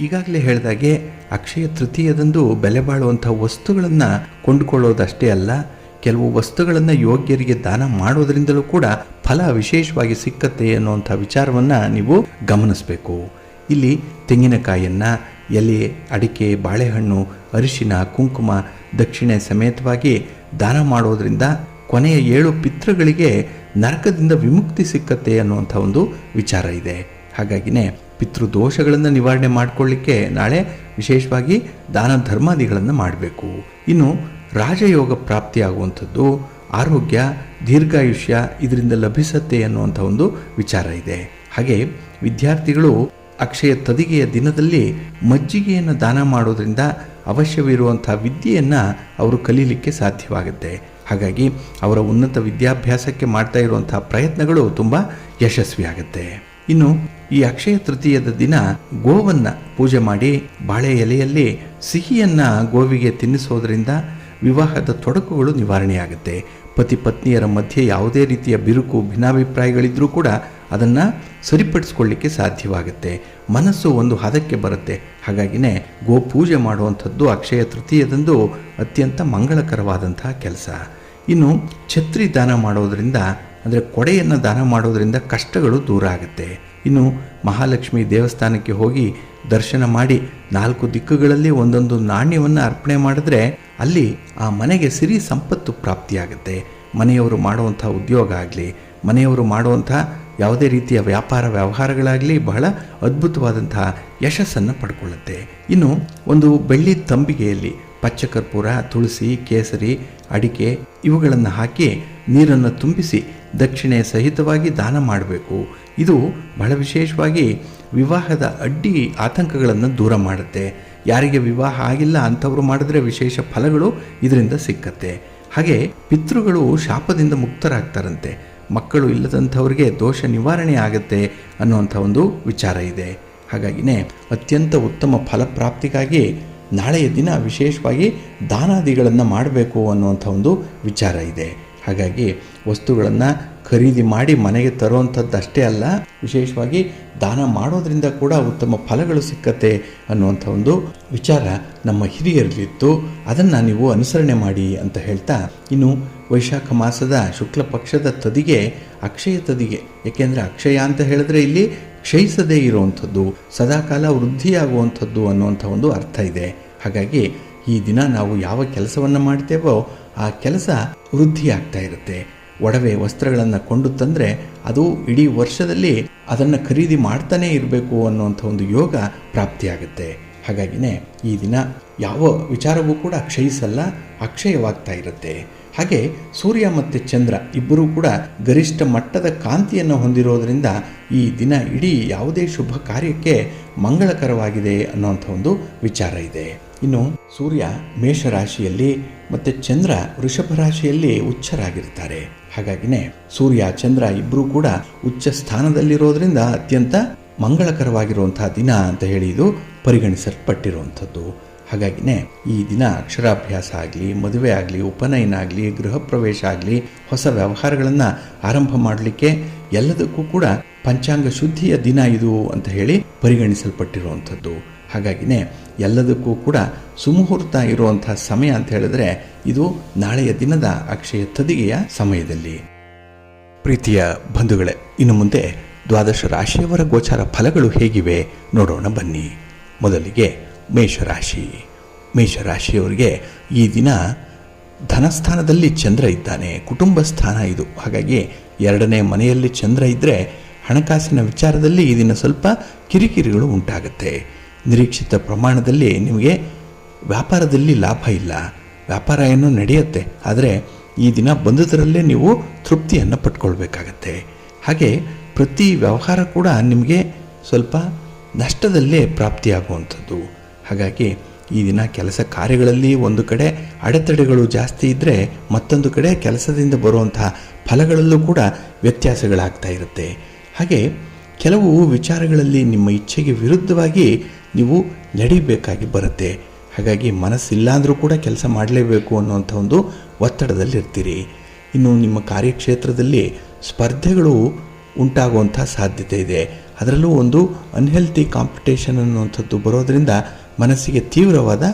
ಈಗಾಗಲೇ ಹೇಳಿದಾಗೆ ಅಕ್ಷಯ ತೃತೀಯದಂದು ಬೆಲೆ ಬಾಳುವಂಥ ವಸ್ತುಗಳನ್ನು ಕೊಂಡುಕೊಳ್ಳೋದಷ್ಟೇ ಅಲ್ಲ, ಕೆಲವು ವಸ್ತುಗಳನ್ನು ಯೋಗ್ಯರಿಗೆ ದಾನ ಮಾಡೋದರಿಂದಲೂ ಕೂಡ ಫಲ ವಿಶೇಷವಾಗಿ ಸಿಕ್ಕತ್ತೆ ಅನ್ನುವಂಥ ವಿಚಾರವನ್ನು ನೀವು ಗಮನಿಸಬೇಕು. ಇಲ್ಲಿ ತೆಂಗಿನಕಾಯಿಯನ್ನು, ಎಲೆ, ಅಡಿಕೆ, ಬಾಳೆಹಣ್ಣು, ಅರಿಶಿನ, ಕುಂಕುಮ, ದಕ್ಷಿಣೆ ಸಮೇತವಾಗಿ ದಾನ ಮಾಡೋದರಿಂದ ಕೊನೆಯ 7 ಪಿತೃಗಳಿಗೆ ನರಕದಿಂದ ವಿಮುಕ್ತಿ ಸಿಕ್ಕತ್ತೆ ಅನ್ನುವಂಥ ಒಂದು ವಿಚಾರ ಇದೆ. ಹಾಗಾಗಿನೇ ಪಿತೃದೋಷಗಳನ್ನು ನಿವಾರಣೆ ಮಾಡಿಕೊಳ್ಳಿಕ್ಕೆ ನಾಳೆ ವಿಶೇಷವಾಗಿ ದಾನ ಧರ್ಮಾದಿಗಳನ್ನು ಮಾಡಬೇಕು. ಇನ್ನು ರಾಜಯೋಗ ಪ್ರಾಪ್ತಿಯಾಗುವಂಥದ್ದು, ಆರೋಗ್ಯ, ದೀರ್ಘಾಯುಷ್ಯ ಇದರಿಂದ ಲಭಿಸತ್ತೆ ಅನ್ನುವಂಥ ಒಂದು ವಿಚಾರ ಇದೆ. ಹಾಗೆ ವಿದ್ಯಾರ್ಥಿಗಳು ಅಕ್ಷಯ ತದಿಗೆಯ ದಿನದಲ್ಲಿ ಮಜ್ಜಿಗೆಯನ್ನು ದಾನ ಮಾಡೋದ್ರಿಂದ ಅವಶ್ಯವಿರುವಂಥ ವಿದ್ಯೆಯನ್ನು ಅವರು ಕಲೀಲಿಕ್ಕೆ ಸಾಧ್ಯವಾಗುತ್ತೆ. ಹಾಗಾಗಿ ಅವರ ಉನ್ನತ ವಿದ್ಯಾಭ್ಯಾಸಕ್ಕೆ ಮಾಡ್ತಾ ಇರುವಂಥ ಪ್ರಯತ್ನಗಳು ತುಂಬ ಯಶಸ್ವಿಯಾಗುತ್ತೆ. ಇನ್ನು ಈ ಅಕ್ಷಯ ತೃತೀಯದ ದಿನ ಗೋವನ್ನು ಪೂಜೆ ಮಾಡಿ ಬಾಳೆ ಎಲೆಯಲ್ಲಿ ಸಿಹಿಯನ್ನು ಗೋವಿಗೆ ತಿನ್ನಿಸೋದ್ರಿಂದ ವಿವಾಹದ ತೊಡಕುಗಳು ನಿವಾರಣೆಯಾಗುತ್ತೆ. ಪತಿ ಪತ್ನಿಯರ ಮಧ್ಯೆ ಯಾವುದೇ ರೀತಿಯ ಬಿರುಕು ಭಿನ್ನಾಭಿಪ್ರಾಯಗಳಿದ್ರೂ ಕೂಡ ಅದನ್ನು ಸರಿಪಡಿಸ್ಕೊಳ್ಳಿಕ್ಕೆ ಸಾಧ್ಯವಾಗುತ್ತೆ. ಮನಸ್ಸು ಒಂದು ಹದಕ್ಕೆ ಬರುತ್ತೆ. ಹಾಗಾಗಿನೇ ಗೋ ಪೂಜೆ ಮಾಡುವಂಥದ್ದು ಅಕ್ಷಯ ತೃತೀಯದಂದು ಅತ್ಯಂತ ಮಂಗಳಕರವಾದಂತಹ ಕೆಲಸ. ಇನ್ನು ಛತ್ರಿ ದಾನ ಮಾಡೋದರಿಂದ, ಅಂದರೆ ಕೊಡೆಯನ್ನು ದಾನ ಮಾಡೋದರಿಂದ ಕಷ್ಟಗಳು ದೂರ ಆಗುತ್ತೆ. ಇನ್ನು ಮಹಾಲಕ್ಷ್ಮಿ ದೇವಸ್ಥಾನಕ್ಕೆ ಹೋಗಿ ದರ್ಶನ ಮಾಡಿ 4 ದಿಕ್ಕುಗಳಲ್ಲಿ ಒಂದೊಂದು ನಾಣ್ಯವನ್ನು ಅರ್ಪಣೆ ಮಾಡಿದ್ರೆ ಅಲ್ಲಿ ಆ ಮನೆಗೆ ಸಿರಿ ಸಂಪತ್ತು ಪ್ರಾಪ್ತಿಯಾಗುತ್ತೆ. ಮನೆಯವರು ಮಾಡುವಂಥ ಉದ್ಯೋಗ ಆಗಲಿ, ಮನೆಯವರು ಮಾಡುವಂಥ ಯಾವುದೇ ರೀತಿಯ ವ್ಯಾಪಾರ ವ್ಯವಹಾರಗಳಾಗಲಿ ಬಹಳ ಅದ್ಭುತವಾದಂತಹ ಯಶಸ್ಸನ್ನು ಪಡ್ಕೊಳ್ಳುತ್ತೆ. ಇನ್ನು ಒಂದು ಬೆಳ್ಳಿ ತಂಬಿಗೆಯಲ್ಲಿ ಪಚ್ಚಕರ್ಪೂರ, ತುಳಸಿ, ಕೇಸರಿ, ಅಡಿಕೆ ಇವುಗಳನ್ನು ಹಾಕಿ ನೀರನ್ನು ತುಂಬಿಸಿ ದಕ್ಷಿಣೆ ಸಹಿತವಾಗಿ ದಾನ ಮಾಡಬೇಕು. ಇದು ಬಹಳ ವಿಶೇಷವಾಗಿ ವಿವಾಹದ ಅಡ್ಡಿ ಆತಂಕಗಳನ್ನು ದೂರ ಮಾಡುತ್ತೆ. ಯಾರಿಗೆ ವಿವಾಹ ಆಗಿಲ್ಲ ಅಂಥವ್ರು ಮಾಡಿದ್ರೆ ವಿಶೇಷ ಫಲಗಳು ಇದರಿಂದ ಸಿಕ್ಕತ್ತೆ. ಹಾಗೆ ಪಿತೃಗಳು ಶಾಪದಿಂದ ಮುಕ್ತರಾಗ್ತಾರಂತೆ. ಮಕ್ಕಳು ಇಲ್ಲದಂಥವ್ರಿಗೆ ದೋಷ ನಿವಾರಣೆ ಆಗುತ್ತೆ ಅನ್ನುವಂಥ ಒಂದು ವಿಚಾರ ಇದೆ. ಹಾಗಾಗಿನೇ ಅತ್ಯಂತ ಉತ್ತಮ ಫಲಪ್ರಾಪ್ತಿಗಾಗಿ ನಾಳೆಯ ದಿನ ವಿಶೇಷವಾಗಿ ದಾನಾದಿಗಳನ್ನು ಮಾಡಬೇಕು ಅನ್ನುವಂಥ ಒಂದು ವಿಚಾರ ಇದೆ. ಹಾಗಾಗಿ ವಸ್ತುಗಳನ್ನು ಖರೀದಿ ಮಾಡಿ ಮನೆಗೆ ತರುವಂಥದ್ದಷ್ಟೇ ಅಲ್ಲ, ವಿಶೇಷವಾಗಿ ದಾನ ಮಾಡೋದ್ರಿಂದ ಕೂಡ ಉತ್ತಮ ಫಲಗಳು ಸಿಕ್ಕತ್ತೆ ಅನ್ನುವಂಥ ಒಂದು ವಿಚಾರ ನಮ್ಮ ಹಿರಿಯರಲ್ಲಿತ್ತು. ಅದನ್ನು ನೀವು ಅನುಸರಣೆ ಮಾಡಿ ಅಂತ ಹೇಳ್ತಾ, ಇನ್ನು ವೈಶಾಖ ಮಾಸದ ಶುಕ್ಲ ಪಕ್ಷದ ತದಿಗೆ ಅಕ್ಷಯ ತದಿಗೆ. ಏಕೆಂದರೆ ಅಕ್ಷಯ ಅಂತ ಹೇಳಿದ್ರೆ ಇಲ್ಲಿ ಕ್ಷಯಿಸದೇ ಇರುವಂಥದ್ದು, ಸದಾಕಾಲ ವೃದ್ಧಿಯಾಗುವಂಥದ್ದು ಅನ್ನುವಂಥ ಒಂದು ಅರ್ಥ ಇದೆ. ಹಾಗಾಗಿ ಈ ದಿನ ನಾವು ಯಾವ ಕೆಲಸವನ್ನು ಮಾಡ್ತೇವೋ ಆ ಕೆಲಸ ವೃದ್ಧಿಯಾಗ್ತಾ ಇರುತ್ತೆ. ಒಡವೆ ವಸ್ತ್ರಗಳನ್ನು ಕೊಂಡು ತಂದರೆ ಅದು ಇಡೀ ವರ್ಷದಲ್ಲಿ ಅದನ್ನು ಖರೀದಿ ಮಾಡ್ತಾನೇ ಇರಬೇಕು ಅನ್ನುವಂಥ ಒಂದು ಯೋಗ ಪ್ರಾಪ್ತಿಯಾಗುತ್ತೆ. ಹಾಗಾಗಿನೇ ಈ ದಿನ ಯಾವ ವಿಚಾರವೂ ಕೂಡ ಕ್ಷಯಿಸಲ್ಲ, ಅಕ್ಷಯವಾಗ್ತಾ ಇರುತ್ತೆ. ಹಾಗೆ ಸೂರ್ಯ ಮತ್ತು ಚಂದ್ರ ಇಬ್ಬರೂ ಕೂಡ ಗರಿಷ್ಠ ಮಟ್ಟದ ಕಾಂತಿಯನ್ನು ಹೊಂದಿರೋದರಿಂದ ಈ ದಿನ ಇಡೀ ಯಾವುದೇ ಶುಭ ಕಾರ್ಯಕ್ಕೆ ಮಂಗಳಕರವಾಗಿದೆ ಅನ್ನುವಂಥ ಒಂದು ವಿಚಾರ ಇದೆ. ಇನ್ನು ಸೂರ್ಯ ಮೇಷರಾಶಿಯಲ್ಲಿ ಮತ್ತು ಚಂದ್ರ ವೃಷಭ ರಾಶಿಯಲ್ಲಿ ಉಚ್ಚರಾಗಿರ್ತಾರೆ. ಹಾಗಾಗಿನೇ ಸೂರ್ಯ ಚಂದ್ರ ಇಬ್ಬರೂ ಕೂಡ ಉಚ್ಚ ಸ್ಥಾನದಲ್ಲಿರೋದ್ರಿಂದ ಅತ್ಯಂತ ಮಂಗಳಕರವಾಗಿರುವಂತಹ ದಿನ ಅಂತ ಹೇಳಿ ಇದು ಪರಿಗಣಿಸಲ್ಪಟ್ಟಿರುವಂಥದ್ದು. ಹಾಗಾಗಿನೇ ಈ ದಿನ ಅಕ್ಷರಾಭ್ಯಾಸ ಆಗಲಿ, ಮದುವೆ ಆಗಲಿ, ಉಪನಯನ ಆಗಲಿ, ಗೃಹ ಪ್ರವೇಶ ಆಗಲಿ, ಹೊಸ ವ್ಯವಹಾರಗಳನ್ನು ಆರಂಭ ಮಾಡಲಿಕ್ಕೆ ಎಲ್ಲದಕ್ಕೂ ಕೂಡ ಪಂಚಾಂಗ ಶುದ್ಧಿಯ ದಿನ ಇದು ಅಂತ ಹೇಳಿ ಪರಿಗಣಿಸಲ್ಪಟ್ಟಿರುವಂಥದ್ದು. ಹಾಗಾಗಿನೇ ಎಲ್ಲದಕ್ಕೂ ಕೂಡ ಸುಮುಹೂರ್ತ ಇರುವಂಥ ಸಮಯ ಅಂತ ಹೇಳಿದ್ರೆ ಇದು ನಾಳೆಯ ದಿನದ ಅಕ್ಷಯ ತದಿಗೆಯ ಸಮಯದಲ್ಲಿ. ಪ್ರೀತಿಯ ಬಂಧುಗಳೇ, ಇನ್ನು ಮುಂದೆ 12 ರಾಶಿಯವರ ಗೋಚಾರ ಫಲಗಳು ಹೇಗಿವೆ ನೋಡೋಣ ಬನ್ನಿ. ಮೊದಲಿಗೆ ಮೇಷರಾಶಿ. ಮೇಷರಾಶಿಯವರಿಗೆ ಈ ದಿನ ಧನಸ್ಥಾನದಲ್ಲಿ ಚಂದ್ರ ಇದ್ದಾನೆ, ಕುಟುಂಬ ಸ್ಥಾನ ಇದು. ಹಾಗಾಗಿ 2ನೇ ಮನೆಯಲ್ಲಿ ಚಂದ್ರ ಇದ್ದರೆ ಹಣಕಾಸಿನ ವಿಚಾರದಲ್ಲಿ ಈ ದಿನ ಸ್ವಲ್ಪ ಕಿರಿಕಿರಿಗಳು ಉಂಟಾಗುತ್ತೆ. ನಿರೀಕ್ಷಿತ ಪ್ರಮಾಣದಲ್ಲಿ ನಿಮಗೆ ವ್ಯಾಪಾರದಲ್ಲಿ ಲಾಭ ಇಲ್ಲ. ವ್ಯಾಪಾರ ಏನೋ ನಡೆಯುತ್ತೆ, ಆದರೆ ಈ ದಿನ ಬಂದುದರಲ್ಲೇ ನೀವು ತೃಪ್ತಿಯನ್ನು ಪಡ್ಕೊಳ್ಬೇಕಾಗತ್ತೆ. ಹಾಗೆ ಪ್ರತಿ ವ್ಯವಹಾರ ಕೂಡ ನಿಮಗೆ ಸ್ವಲ್ಪ ನಷ್ಟದಲ್ಲೇ ಪ್ರಾಪ್ತಿಯಾಗುವಂಥದ್ದು. ಹಾಗಾಗಿ ಈ ದಿನ ಕೆಲಸ ಕಾರ್ಯಗಳಲ್ಲಿ ಒಂದು ಕಡೆ ಅಡೆತಡೆಗಳು ಜಾಸ್ತಿ ಇದ್ದರೆ, ಮತ್ತೊಂದು ಕಡೆ ಕೆಲಸದಿಂದ ಬರುವಂತಹ ಫಲಗಳಲ್ಲೂ ಕೂಡ ವ್ಯತ್ಯಾಸಗಳಾಗ್ತಾ ಇರುತ್ತೆ. ಹಾಗೆ ಕೆಲವು ವಿಚಾರಗಳಲ್ಲಿ ನಿಮ್ಮ ಇಚ್ಛೆಗೆ ವಿರುದ್ಧವಾಗಿ ನೀವು ನಡೀಬೇಕಾಗಿ ಬರುತ್ತೆ. ಹಾಗಾಗಿ ಮನಸ್ಸಿಲ್ಲಾಂದರೂ ಕೂಡ ಕೆಲಸ ಮಾಡಲೇಬೇಕು ಅನ್ನುವಂಥ ಒಂದು ಒತ್ತಡದಲ್ಲಿರ್ತೀರಿ. ಇನ್ನು ನಿಮ್ಮ ಕಾರ್ಯಕ್ಷೇತ್ರದಲ್ಲಿ ಸ್ಪರ್ಧೆಗಳು ಉಂಟಾಗುವಂಥ ಸಾಧ್ಯತೆ ಇದೆ. ಅದರಲ್ಲೂ ಒಂದು ಅನ್ಹೆಲ್ತಿ ಕಾಂಪಿಟೇಷನ್ ಅನ್ನುವಂಥದ್ದು ಬರೋದರಿಂದ ಮನಸ್ಸಿಗೆ ತೀವ್ರವಾದ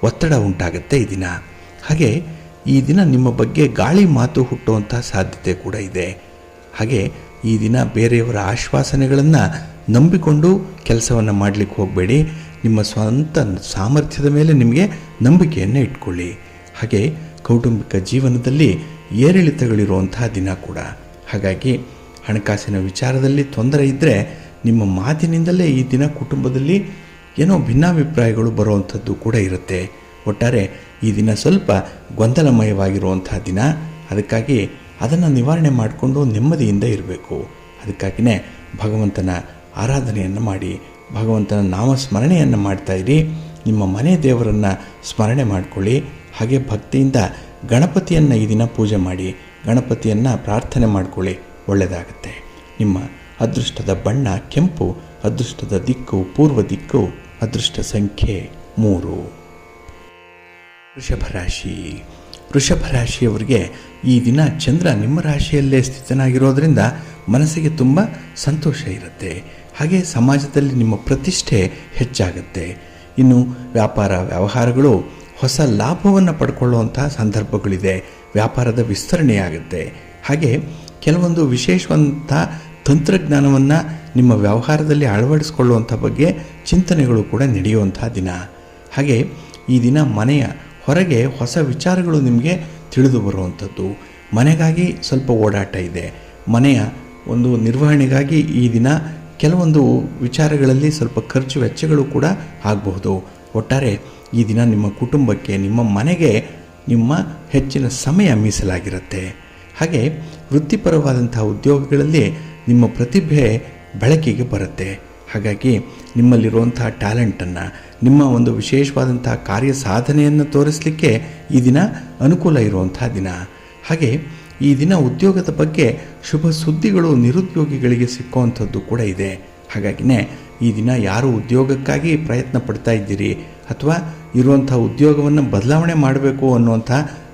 ಒತ್ತಡ ಉಂಟಾಗುತ್ತೆ ಈ ದಿನ. ಹಾಗೆ ಈ ದಿನ ನಿಮ್ಮ ಬಗ್ಗೆ ಗಾಳಿ ಮಾತು ಹುಟ್ಟುವಂಥ ಸಾಧ್ಯತೆ ಕೂಡ ಇದೆ. ಹಾಗೆ ಈ ದಿನ ಬೇರೆಯವರ ಆಶ್ವಾಸನೆಗಳನ್ನು ನಂಬಿಕೊಂಡು ಕೆಲಸವನ್ನು ಮಾಡಲಿಕ್ಕೆ ಹೋಗಬೇಡಿ. ನಿಮ್ಮ ಸ್ವಂತ ಸಾಮರ್ಥ್ಯದ ಮೇಲೆ ನಿಮಗೆ ನಂಬಿಕೆಯನ್ನು ಇಟ್ಕೊಳ್ಳಿ. ಹಾಗೆ ಕೌಟುಂಬಿಕ ಜೀವನದಲ್ಲಿ ಏರಿಳಿತಗಳಿರುವಂತಹ ದಿನ ಕೂಡ. ಹಾಗಾಗಿ ಹಣಕಾಸಿನ ವಿಚಾರದಲ್ಲಿ ತೊಂದರೆ ಇದ್ದರೆ ನಿಮ್ಮ ಮಾತಿನಿಂದಲೇ ಈ ದಿನ ಕುಟುಂಬದಲ್ಲಿ ಏನೋ ಭಿನ್ನಾಭಿಪ್ರಾಯಗಳು ಬರುವಂಥದ್ದು ಕೂಡ ಇರುತ್ತೆ. ಒಟ್ಟಾರೆ ಈ ದಿನ ಸ್ವಲ್ಪ ಗೊಂದಲಮಯವಾಗಿರುವಂಥ ದಿನ. ಅದಕ್ಕಾಗಿ ಅದನ್ನು ನಿವಾರಣೆ ಮಾಡಿಕೊಂಡು ನೆಮ್ಮದಿಯಿಂದ ಇರಬೇಕು. ಅದಕ್ಕಾಗಿಯೇ ಭಗವಂತನ ಆರಾಧನೆಯನ್ನು ಮಾಡಿ, ಭಗವಂತನ ನಾಮಸ್ಮರಣೆಯನ್ನು ಮಾಡ್ತಾಯಿರಿ. ನಿಮ್ಮ ಮನೆ ದೇವರನ್ನು ಸ್ಮರಣೆ ಮಾಡಿಕೊಳ್ಳಿ. ಹಾಗೆ ಭಕ್ತಿಯಿಂದ ಗಣಪತಿಯನ್ನು ಈ ದಿನ ಪೂಜೆ ಮಾಡಿ, ಗಣಪತಿಯನ್ನು ಪ್ರಾರ್ಥನೆ ಮಾಡಿಕೊಳ್ಳಿ, ಒಳ್ಳೆಯದಾಗುತ್ತೆ. ನಿಮ್ಮ ಅದೃಷ್ಟದ ಬಣ್ಣ ಕೆಂಪು, ಅದೃಷ್ಟದ ದಿಕ್ಕು ಪೂರ್ವ ದಿಕ್ಕು, ಅದೃಷ್ಟ ಸಂಖ್ಯೆ 3. ವೃಷಭ ರಾಶಿ. ವೃಷಭ ರಾಶಿಯವರಿಗೆ ಈ ದಿನ ಚಂದ್ರ ನಿಮ್ಮ ರಾಶಿಯಲ್ಲೇ ಸ್ಥಿತನಾಗಿರೋದರಿಂದ ಮನಸ್ಸಿಗೆ ತುಂಬ ಸಂತೋಷ ಇರುತ್ತೆ. ಹಾಗೆ ಸಮಾಜದಲ್ಲಿ ನಿಮ್ಮ ಪ್ರತಿಷ್ಠೆ ಹೆಚ್ಚಾಗುತ್ತೆ. ಇನ್ನು ವ್ಯಾಪಾರ ವ್ಯವಹಾರಗಳು ಹೊಸ ಲಾಭವನ್ನು ಪಡ್ಕೊಳ್ಳುವಂಥ ಸಂದರ್ಭಗಳಿದೆ. ವ್ಯಾಪಾರದ ವಿಸ್ತರಣೆಯಾಗುತ್ತೆ. ಹಾಗೆ ಕೆಲವೊಂದು ವಿಶೇಷವಂಥ ತಂತ್ರಜ್ಞಾನವನ್ನು ನಿಮ್ಮ ವ್ಯವಹಾರದಲ್ಲಿ ಅಳವಡಿಸಿಕೊಳ್ಳುವಂಥ ಬಗ್ಗೆ ಚಿಂತನೆಗಳು ಕೂಡ ನಡೆಯುವಂಥ ದಿನ. ಹಾಗೆ ಈ ದಿನ ಮನೆಯ ಹೊರಗೆ ಹೊಸ ವಿಚಾರಗಳು ನಿಮಗೆ ತಿಳಿದು ಬರುವಂಥದ್ದು. ಮನೆಗಾಗಿ ಸ್ವಲ್ಪ ಓಡಾಟ ಇದೆ. ಮನೆಯ ಒಂದು ನಿರ್ವಹಣೆಗಾಗಿ ಈ ದಿನ ಕೆಲವೊಂದು ವಿಚಾರಗಳಲ್ಲಿ ಸ್ವಲ್ಪ ಖರ್ಚು ವೆಚ್ಚಗಳು ಕೂಡ ಆಗಬಹುದು. ಒಟ್ಟಾರೆ ಈ ದಿನ ನಿಮ್ಮ ಕುಟುಂಬಕ್ಕೆ, ನಿಮ್ಮ ಮನೆಗೆ ನಿಮ್ಮ ಹೆಚ್ಚಿನ ಸಮಯ ಮೀಸಲಾಗಿರುತ್ತೆ. ಹಾಗೆ ವೃತ್ತಿಪರವಾದಂಥ ಉದ್ಯೋಗಗಳಲ್ಲಿ ನಿಮ್ಮ ಪ್ರತಿಭೆ ಬೆಳಕಿಗೆ ಬರುತ್ತೆ. ಹಾಗಾಗಿ ನಿಮ್ಮಲ್ಲಿರುವಂಥ ಟ್ಯಾಲೆಂಟನ್ನು, ನಿಮ್ಮ ಒಂದು ವಿಶೇಷವಾದಂಥ ಕಾರ್ಯ ಸಾಧನೆಯನ್ನು ತೋರಿಸಲಿಕ್ಕೆ ಈ ದಿನ ಅನುಕೂಲ ಇರುವಂಥ ದಿನ. ಹಾಗೆ ಈ ದಿನ ಉದ್ಯೋಗದ ಬಗ್ಗೆ ಶುಭ ಸುದ್ದಿಗಳು ನಿರುದ್ಯೋಗಿಗಳಿಗೆ ಸಿಕ್ಕುವಂಥದ್ದು ಕೂಡ ಇದೆ. ಹಾಗಾಗಿನೇ ಈ ದಿನ ಯಾರು ಉದ್ಯೋಗಕ್ಕಾಗಿ ಪ್ರಯತ್ನ ಪಡ್ತಾ ಇದ್ದೀರಿ ಅಥವಾ ಇರುವಂಥ ಉದ್ಯೋಗವನ್ನು ಬದಲಾವಣೆ ಮಾಡಬೇಕು ಅನ್ನುವಂಥ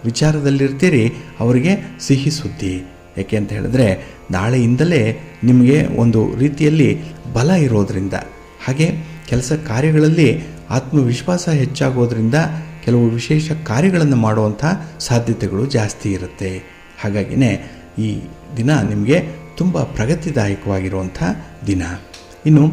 ವಿಚಾರದಲ್ಲಿರ್ತೀರಿ, ಅವರಿಗೆ ಸಿಹಿ ಸುದ್ದಿ. ಏಕೆ ಅಂತ ಹೇಳಿದ್ರೆ ನಾಳೆಯಿಂದಲೇ ನಿಮಗೆ ಒಂದು ರೀತಿಯಲ್ಲಿ ಬಲ ಇರೋದರಿಂದ, ಹಾಗೆ ಕೆಲಸ ಕಾರ್ಯಗಳಲ್ಲಿ ಆತ್ಮವಿಶ್ವಾಸ ಹೆಚ್ಚಾಗೋದ್ರಿಂದ ಕೆಲವು ವಿಶೇಷ ಕಾರ್ಯಗಳನ್ನು ಮಾಡುವಂಥ ಸಾಧ್ಯತೆಗಳು ಜಾಸ್ತಿ ಇರುತ್ತೆ. ಹಾಗಾಗಿನೇ ಈ ದಿನ ನಿಮಗೆ ತುಂಬ ಪ್ರಗತಿದಾಯಕವಾಗಿರುವಂಥ ದಿನ. ಇನ್ನು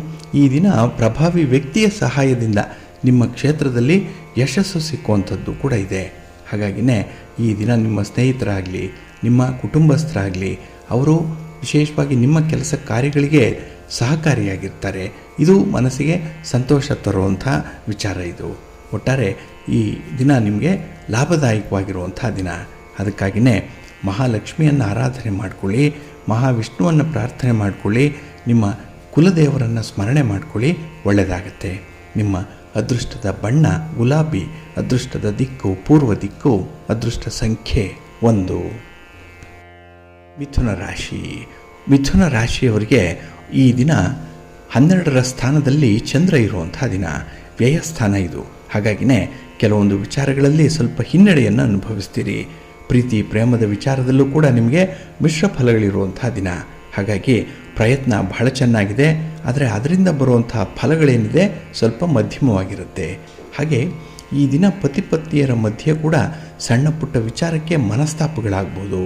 ಈ ದಿನ ಪ್ರಭಾವಿ ವ್ಯಕ್ತಿಯ ಸಹಾಯದಿಂದ ನಿಮ್ಮ ಕ್ಷೇತ್ರದಲ್ಲಿ ಯಶಸ್ಸು ಸಿಕ್ಕುವಂಥದ್ದು ಕೂಡ ಇದೆ. ಹಾಗಾಗಿನೇ ಈ ದಿನ ನಿಮ್ಮ ಸ್ನೇಹಿತರಾಗಲಿ, ನಿಮ್ಮ ಕುಟುಂಬಸ್ಥರಾಗಲಿ, ಅವರು ವಿಶೇಷವಾಗಿ ನಿಮ್ಮ ಕೆಲಸ ಕಾರ್ಯಗಳಿಗೆ ಸಹಕಾರಿಯಾಗಿರ್ತಾರೆ. ಇದು ಮನಸ್ಸಿಗೆ ಸಂತೋಷ ತರುವಂಥ ವಿಚಾರ ಇದು. ಒಟ್ಟಾರೆ ಈ ದಿನ ನಿಮಗೆ ಲಾಭದಾಯಕವಾಗಿರುವಂಥ ದಿನ. ಅದಕ್ಕಾಗಿಯೇ ಮಹಾಲಕ್ಷ್ಮಿಯನ್ನು ಆರಾಧನೆ ಮಾಡಿಕೊಳ್ಳಿ, ಮಹಾವಿಷ್ಣುವನ್ನು ಪ್ರಾರ್ಥನೆ ಮಾಡಿಕೊಳ್ಳಿ, ನಿಮ್ಮ ಕುಲದೇವರನ್ನು ಸ್ಮರಣೆ ಮಾಡಿಕೊಳ್ಳಿ, ಒಳ್ಳೆಯದಾಗತ್ತೆ. ನಿಮ್ಮ ಅದೃಷ್ಟದ ಬಣ್ಣ ಗುಲಾಬಿ, ಅದೃಷ್ಟದ ದಿಕ್ಕು ಪೂರ್ವ ದಿಕ್ಕು, ಅದೃಷ್ಟ ಸಂಖ್ಯೆ 1. ಮಿಥುನ ರಾಶಿ. ಮಿಥುನ ರಾಶಿಯವರಿಗೆ ಈ ದಿನ 12ರ ಸ್ಥಾನದಲ್ಲಿ ಚಂದ್ರ ಇರುವಂಥ ದಿನ, ವ್ಯಯಸ್ಥಾನ ಇದು. ಹಾಗಾಗಿನೇ ಕೆಲವೊಂದು ವಿಚಾರಗಳಲ್ಲಿ ಸ್ವಲ್ಪ ಹಿನ್ನಡೆಯನ್ನು ಅನುಭವಿಸ್ತೀರಿ. ಪ್ರೀತಿ ಪ್ರೇಮದ ವಿಚಾರದಲ್ಲೂ ಕೂಡ ನಿಮಗೆ ಮಿಶ್ರ ಫಲಗಳಿರುವಂಥ ದಿನ. ಹಾಗಾಗಿ ಪ್ರಯತ್ನ ಬಹಳ ಚೆನ್ನಾಗಿದೆ, ಆದರೆ ಅದರಿಂದ ಬರುವಂಥ ಫಲಗಳೇನಿದೆ ಸ್ವಲ್ಪ ಮಧ್ಯಮವಾಗಿರುತ್ತೆ. ಹಾಗೆ ಈ ದಿನ ಪತಿ ಪತ್ನಿಯರ ಮಧ್ಯೆ ಕೂಡ ಸಣ್ಣ ಪುಟ್ಟ ವಿಚಾರಕ್ಕೆ ಮನಸ್ತಾಪಗಳಾಗ್ಬೋದು.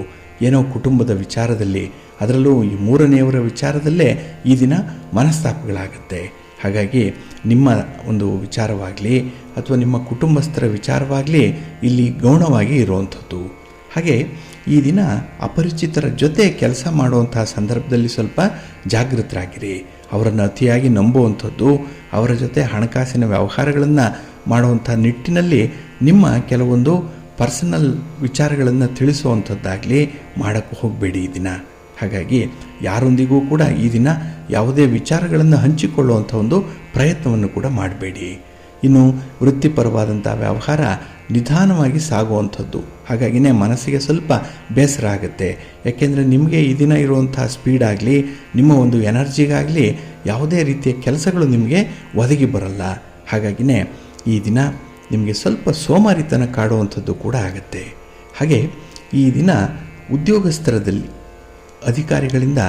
ಏನೋ ಕುಟುಂಬದ ವಿಚಾರದಲ್ಲಿ, ಅದರಲ್ಲೂ ಈ 3ನೇಯವರ ವಿಚಾರದಲ್ಲೇ ಈ ದಿನ ಮನಸ್ತಾಪಗಳಾಗುತ್ತೆ. ಹಾಗಾಗಿ ನಿಮ್ಮ ಒಂದು ವಿಚಾರವಾಗಲಿ ಅಥವಾ ನಿಮ್ಮ ಕುಟುಂಬಸ್ಥರ ವಿಚಾರವಾಗಲಿ ಇಲ್ಲಿ ಗೌಣವಾಗಿ ಇರುವಂಥದ್ದು. ಹಾಗೆ ಈ ದಿನ ಅಪರಿಚಿತರ ಜೊತೆ ಕೆಲಸ ಮಾಡುವಂಥ ಸಂದರ್ಭದಲ್ಲಿ ಸ್ವಲ್ಪ ಜಾಗೃತರಾಗಿರಿ. ಅವರನ್ನು ಅತಿಯಾಗಿ ನಂಬುವಂಥದ್ದು, ಅವರ ಜೊತೆ ಹಣಕಾಸಿನ ವ್ಯವಹಾರಗಳನ್ನು ಮಾಡುವಂಥ ನಿಟ್ಟಿನಲ್ಲಿ ನಿಮ್ಮ ಕೆಲವೊಂದು ಪರ್ಸನಲ್ ವಿಚಾರಗಳನ್ನು ತಿಳಿಸುವಂಥದ್ದಾಗಲಿ ಮಾಡೋಕ್ಕೆ ಹೋಗಬೇಡಿ ಈ ದಿನ. ಹಾಗಾಗಿ ಯಾರೊಂದಿಗೂ ಕೂಡ ಈ ದಿನ ಯಾವುದೇ ವಿಚಾರಗಳನ್ನು ಹಂಚಿಕೊಳ್ಳುವಂಥ ಒಂದು ಪ್ರಯತ್ನವನ್ನು ಕೂಡ ಮಾಡಬೇಡಿ. ಇನ್ನು ವೃತ್ತಿಪರವಾದಂಥ ವ್ಯವಹಾರ ನಿಧಾನವಾಗಿ ಸಾಗುವಂಥದ್ದು. ಹಾಗಾಗಿನೇ ಮನಸ್ಸಿಗೆ ಸ್ವಲ್ಪ ಬೇಸರ ಆಗುತ್ತೆ. ಯಾಕೆಂದರೆ ನಿಮಗೆ ಈ ದಿನ ಇರುವಂಥ ಸ್ಪೀಡ್ ಆಗಲಿ, ನಿಮ್ಮ ಒಂದು ಎನರ್ಜಿಗಾಗಲಿ ಯಾವುದೇ ರೀತಿಯ ಕೆಲಸಗಳು ನಿಮಗೆ ಒದಗಿ ಬರಲ್ಲ. ಹಾಗಾಗಿನೇ ಈ ದಿನ ನಿಮಗೆ ಸ್ವಲ್ಪ ಸೋಮಾರಿತನ ಕಾಡುವಂಥದ್ದು ಕೂಡ ಆಗುತ್ತೆ. ಹಾಗೆ ಈ ದಿನ ಉದ್ಯೋಗಸ್ಥರದಲ್ಲಿ ಅಧಿಕಾರಿಗಳಿಂದ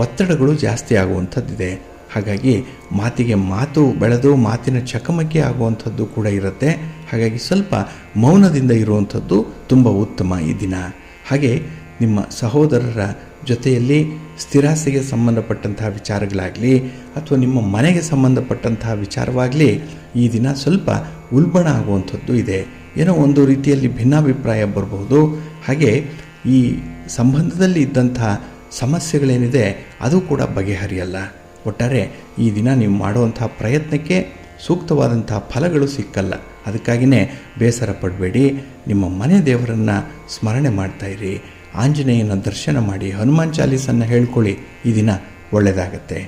ಒತ್ತಡಗಳು ಜಾಸ್ತಿ ಆಗುವಂಥದ್ದಿದೆ. ಹಾಗಾಗಿ ಮಾತಿಗೆ ಮಾತು ಬೆಳೆದು ಮಾತಿನ ಚಕಮಕಿ ಆಗುವಂಥದ್ದು ಕೂಡ ಇರುತ್ತೆ. ಹಾಗಾಗಿ ಸ್ವಲ್ಪ ಮೌನದಿಂದ ಇರುವಂಥದ್ದು ತುಂಬ ಉತ್ತಮ ಈ ದಿನ. ಹಾಗೆ ನಿಮ್ಮ ಸಹೋದರರ ಜೊತೆಯಲ್ಲಿ ಸ್ಥಿರಾಸ್ತಿಗೆ ಸಂಬಂಧಪಟ್ಟಂತಹ ವಿಚಾರಗಳಾಗಲಿ ಅಥವಾ ನಿಮ್ಮ ಮನೆಗೆ ಸಂಬಂಧಪಟ್ಟಂತಹ ವಿಚಾರವಾಗಲಿ ಈ ದಿನ ಸ್ವಲ್ಪ ಉಲ್ಬಣ ಆಗುವಂಥದ್ದು ಇದೆ. ಏನೋ ಒಂದು ರೀತಿಯಲ್ಲಿ ಭಿನ್ನಾಭಿಪ್ರಾಯ ಬರಬಹುದು. ಹಾಗೆ ಈ ಸಂಬಂಧದಲ್ಲಿ ಇದ್ದಂತಹ ಸಮಸ್ಯೆಗಳೇನಿದೆ ಅದು ಕೂಡ ಬಗೆಹರಿಯಲ್ಲ. ಒಟ್ಟಾರೆ ಈ ದಿನ ನೀವು ಮಾಡುವಂಥ ಪ್ರಯತ್ನಕ್ಕೆ ಸೂಕ್ತವಾದಂಥ ಫಲಗಳು ಸಿಕ್ಕಲ್ಲ. ಅದಕ್ಕಾಗಿಯೇ ಬೇಸರ ಪಡಬೇಡಿ. ನಿಮ್ಮ ಮನೆ ದೇವರನ್ನು ಸ್ಮರಣೆ ಮಾಡ್ತಾಯಿರಿ, ಆಂಜನೇಯನ ದರ್ಶನ ಮಾಡಿ, ಹನುಮಾನ್ ಚಾಲೀಸನ್ನು ಹೇಳ್ಕೊಳ್ಳಿ. ಈ ದಿನ ಒಳ್ಳೆಯದಾಗತ್ತೆ.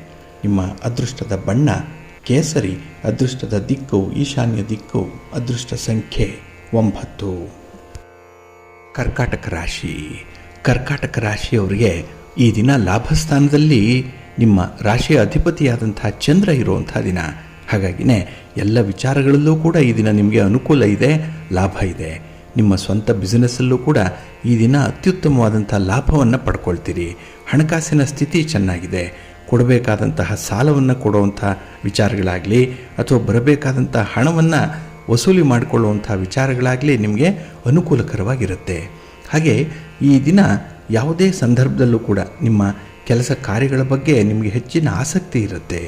ನಿಮ್ಮ ಅದೃಷ್ಟದ ಬಣ್ಣ ಕೇಸರಿ, ಅದೃಷ್ಟದ ದಿಕ್ಕು ಈಶಾನ್ಯ ದಿಕ್ಕು, ಅದೃಷ್ಟ ಸಂಖ್ಯೆ 9. ಕರ್ಕಾಟಕ ರಾಶಿ. ಕರ್ಕಾಟಕ ರಾಶಿಯವರಿಗೆ ಈ ದಿನ ಲಾಭಸ್ಥಾನದಲ್ಲಿ ನಿಮ್ಮ ರಾಶಿಯ ಅಧಿಪತಿಯಾದಂಥ ಚಂದ್ರ ಇರುವಂಥ ದಿನ. ಹಾಗಾಗಿನೇ ಎಲ್ಲ ವಿಚಾರಗಳಲ್ಲೂ ಕೂಡ ಈ ದಿನ ನಿಮಗೆ ಅನುಕೂಲ ಇದೆ, ಲಾಭ ಇದೆ. ನಿಮ್ಮ ಸ್ವಂತ ಬಿಸ್ನೆಸ್ಸಲ್ಲೂ ಕೂಡ ಈ ದಿನ ಅತ್ಯುತ್ತಮವಾದಂಥ ಲಾಭವನ್ನು ಪಡ್ಕೊಳ್ತೀರಿ. ಹಣಕಾಸಿನ ಸ್ಥಿತಿ ಚೆನ್ನಾಗಿದೆ. ಕೊಡಬೇಕಾದಂತಹ ಸಾಲವನ್ನು ಕೊಡುವಂಥ ವಿಚಾರಗಳಾಗಲಿ ಅಥವಾ ಬರಬೇಕಾದಂಥ ಹಣವನ್ನು ವಸೂಲಿ ಮಾಡಿಕೊಳ್ಳುವಂಥ ವಿಚಾರಗಳಾಗಲಿ ನಿಮಗೆ ಅನುಕೂಲಕರವಾಗಿರುತ್ತೆ. ಹಾಗೆ ಈ ದಿನ ಯಾವುದೇ ಸಂದರ್ಭದಲ್ಲೂ ಕೂಡ ನಿಮ್ಮ ಕೆಲಸ ಕಾರ್ಯಗಳ ಬಗ್ಗೆ ನಿಮಗೆ ಹೆಚ್ಚಿನ ಆಸಕ್ತಿ ಇರುತ್ತೆ.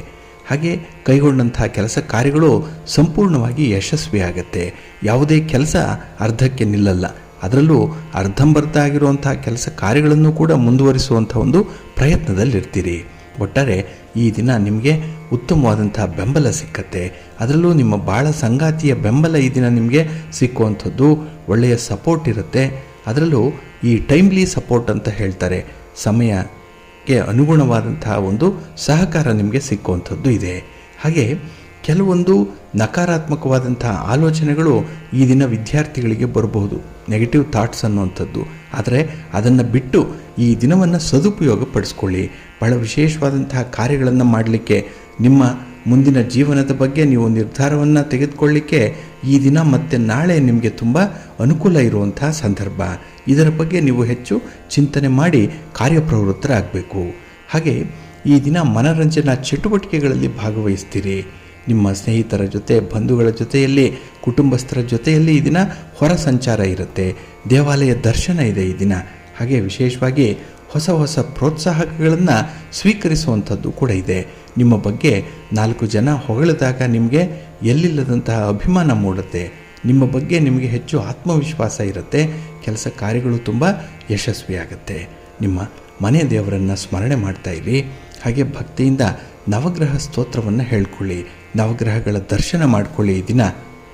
ಹಾಗೆ ಕೈಗೊಂಡಂಥ ಕೆಲಸ ಕಾರ್ಯಗಳು ಸಂಪೂರ್ಣವಾಗಿ ಯಶಸ್ವಿಯಾಗತ್ತೆ. ಯಾವುದೇ ಕೆಲಸ ಅರ್ಧಕ್ಕೆ ನಿಲ್ಲಲ್ಲ. ಅದರಲ್ಲೂ ಅರ್ಧಂಬರ್ಧ ಆಗಿರುವಂಥ ಕೆಲಸ ಕಾರ್ಯಗಳನ್ನು ಕೂಡ ಮುಂದುವರಿಸುವಂಥ ಒಂದು ಪ್ರಯತ್ನದಲ್ಲಿರ್ತೀರಿ. ಒಟ್ಟಾರೆ ಈ ದಿನ ನಿಮಗೆ ಉತ್ತಮವಾದಂಥ ಬೆಂಬಲ ಸಿಕ್ಕತ್ತೆ. ಅದರಲ್ಲೂ ನಿಮ್ಮ ಬಾಳ ಸಂಗಾತಿಯ ಬೆಂಬಲ ಈ ದಿನ ನಿಮಗೆ ಸಿಕ್ಕುವಂಥದ್ದು, ಒಳ್ಳೆಯ ಸಪೋರ್ಟ್ ಇರುತ್ತೆ. ಅದರಲ್ಲೂ ಈ ಟೈಮ್ಲಿ ಸಪೋರ್ಟ್ ಅಂತ ಹೇಳ್ತಾರೆ, ಸಮಯಕ್ಕೆ ಅನುಗುಣವಾದಂತಹ ಒಂದು ಸಹಕಾರ ನಿಮಗೆ ಸಿಕ್ಕುವಂಥದ್ದು ಇದೆ. ಹಾಗೆ ಕೆಲವೊಂದು ನಕಾರಾತ್ಮಕವಾದಂಥ ಆಲೋಚನೆಗಳು ಈ ದಿನ ವಿದ್ಯಾರ್ಥಿಗಳಿಗೆ ಬರಬಹುದು, ನೆಗೆಟಿವ್ ಥಾಟ್ಸ್ ಅನ್ನುವಂಥದ್ದು. ಆದರೆ ಅದನ್ನು ಬಿಟ್ಟು ಈ ದಿನವನ್ನು ಸದುಪಯೋಗ ಪಡಿಸ್ಕೊಳ್ಳಿ. ಬಹಳ ವಿಶೇಷವಾದಂತಹ ಕಾರ್ಯಗಳನ್ನು ಮಾಡಲಿಕ್ಕೆ, ನಿಮ್ಮ ಮುಂದಿನ ಜೀವನದ ಬಗ್ಗೆ ನೀವು ನಿರ್ಧಾರವನ್ನು ತೆಗೆದುಕೊಳ್ಳಲಿಕ್ಕೆ ಈ ದಿನ ಮತ್ತು ನಾಳೆ ನಿಮಗೆ ತುಂಬ ಅನುಕೂಲ ಇರುವಂಥ ಸಂದರ್ಭ. ಇದರ ಬಗ್ಗೆ ನೀವು ಹೆಚ್ಚು ಚಿಂತನೆ ಮಾಡಿ ಕಾರ್ಯಪ್ರವೃತ್ತರಾಗಬೇಕು. ಹಾಗೆ ಈ ದಿನ ಮನರಂಜನಾ ಚಟುವಟಿಕೆಗಳಲ್ಲಿ ಭಾಗವಹಿಸ್ತೀರಿ. ನಿಮ್ಮ ಸ್ನೇಹಿತರ ಜೊತೆ, ಬಂಧುಗಳ ಜೊತೆಯಲ್ಲಿ, ಕುಟುಂಬಸ್ಥರ ಜೊತೆಯಲ್ಲಿ ಈ ದಿನ ಹೊರ ಸಂಚಾರ ಇರುತ್ತೆ. ದೇವಾಲಯ ದರ್ಶನ ಇದೆ ಈ ದಿನ. ಹಾಗೆ ವಿಶೇಷವಾಗಿ ಹೊಸ ಹೊಸ ಪ್ರೋತ್ಸಾಹಕಗಳನ್ನು ಸ್ವೀಕರಿಸುವಂಥದ್ದು ಕೂಡ ಇದೆ. ನಿಮ್ಮ ಬಗ್ಗೆ 4 ಜನ ಹೊಗಳಿದಾಗ ನಿಮಗೆ ಎಲ್ಲಿಲ್ಲದಂತಹ ಅಭಿಮಾನ ಮೂಡುತ್ತೆ. ನಿಮ್ಮ ಬಗ್ಗೆ ನಿಮಗೆ ಹೆಚ್ಚು ಆತ್ಮವಿಶ್ವಾಸ ಇರುತ್ತೆ. ಕೆಲಸ ಕಾರ್ಯಗಳು ತುಂಬ ಯಶಸ್ವಿಯಾಗುತ್ತೆ. ನಿಮ್ಮ ಮನೆ ದೇವರನ್ನು ಸ್ಮರಣೆ ಮಾಡ್ತಾಯಿರಿ. ಹಾಗೆ ಭಕ್ತಿಯಿಂದ ನವಗ್ರಹ ಸ್ತೋತ್ರವನ್ನು ಹೇಳ್ಕೊಳ್ಳಿ, ನವಗ್ರಹಗಳ ದರ್ಶನ ಮಾಡಿಕೊಳ್ಳಿ. ಈ ದಿನ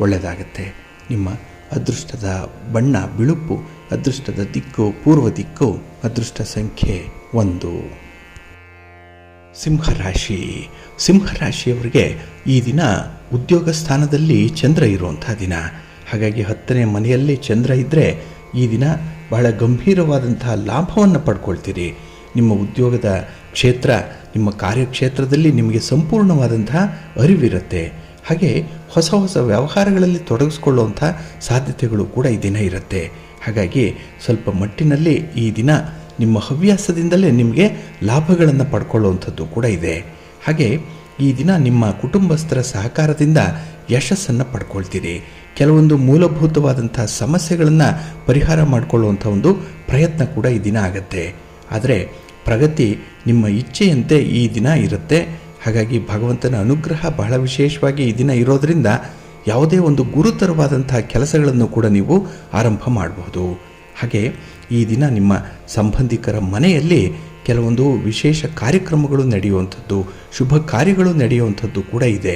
ಒಳ್ಳೆಯದಾಗತ್ತೆ. ನಿಮ್ಮ ಅದೃಷ್ಟದ ಬಣ್ಣ ಬಿಳುಪು, ಅದೃಷ್ಟದ ದಿಕ್ಕು ಪೂರ್ವ ದಿಕ್ಕು, ಅದೃಷ್ಟ ಸಂಖ್ಯೆ 1. ಸಿಂಹರಾಶಿ. ಸಿಂಹರಾಶಿಯವರಿಗೆ ಈ ದಿನ ಉದ್ಯೋಗ ಸ್ಥಾನದಲ್ಲಿ ಚಂದ್ರ ಇರುವಂಥ ದಿನ. ಹಾಗಾಗಿ 10ನೇ ಮನೆಯಲ್ಲಿ ಚಂದ್ರ ಇದ್ದರೆ ಈ ದಿನ ಬಹಳ ಗಂಭೀರವಾದಂತಹ ಲಾಭವನ್ನು ಪಡ್ಕೊಳ್ತೀರಿ. ನಿಮ್ಮ ಉದ್ಯೋಗದ ಕ್ಷೇತ್ರ, ನಿಮ್ಮ ಕಾರ್ಯಕ್ಷೇತ್ರದಲ್ಲಿ ನಿಮಗೆ ಸಂಪೂರ್ಣವಾದಂತಹ ಅರಿವಿರುತ್ತೆ. ಹಾಗೆ ಹೊಸ ಹೊಸ ವ್ಯವಹಾರಗಳಲ್ಲಿ ತೊಡಗಿಸ್ಕೊಳ್ಳುವಂಥ ಸಾಧ್ಯತೆಗಳು ಕೂಡ ಈ ದಿನ ಇರುತ್ತೆ. ಹಾಗಾಗಿ ಸ್ವಲ್ಪ ಮಟ್ಟಿನಲ್ಲಿ ಈ ದಿನ ನಿಮ್ಮ ಹವ್ಯಾಸದಿಂದಲೇ ನಿಮಗೆ ಲಾಭಗಳನ್ನು ಪಡ್ಕೊಳ್ಳುವಂಥದ್ದು ಕೂಡ ಇದೆ. ಹಾಗೆ ಈ ದಿನ ನಿಮ್ಮ ಕುಟುಂಬಸ್ಥರ ಸಹಕಾರದಿಂದ ಯಶಸ್ಸನ್ನು ಪಡ್ಕೊಳ್ತೀರಿ. ಕೆಲವೊಂದು ಮೂಲಭೂತವಾದಂಥ ಸಮಸ್ಯೆಗಳನ್ನು ಪರಿಹಾರ ಮಾಡಿಕೊಳ್ಳುವಂಥ ಒಂದು ಪ್ರಯತ್ನ ಕೂಡ ಈ ದಿನ ಆಗುತ್ತೆ. ಆದರೆ ಪ್ರಗತಿ ನಿಮ್ಮ ಇಚ್ಛೆಯಂತೆ ಈ ದಿನ ಇರುತ್ತೆ. ಹಾಗಾಗಿ ಭಗವಂತನ ಅನುಗ್ರಹ ಬಹಳ ವಿಶೇಷವಾಗಿ ಈ ದಿನ ಇರೋದರಿಂದ ಯಾವುದೇ ಒಂದು ಗುರುತರವಾದಂಥ ಕೆಲಸಗಳನ್ನು ಕೂಡ ನೀವು ಆರಂಭ ಮಾಡಬಹುದು. ಹಾಗೆ ಈ ದಿನ ನಿಮ್ಮ ಸಂಬಂಧಿಕರ ಮನೆಯಲ್ಲಿ ಕೆಲವೊಂದು ವಿಶೇಷ ಕಾರ್ಯಕ್ರಮಗಳು ನಡೆಯುವಂಥದ್ದು, ಶುಭ ಕಾರ್ಯಗಳು ನಡೆಯುವಂಥದ್ದು ಕೂಡ ಇದೆ.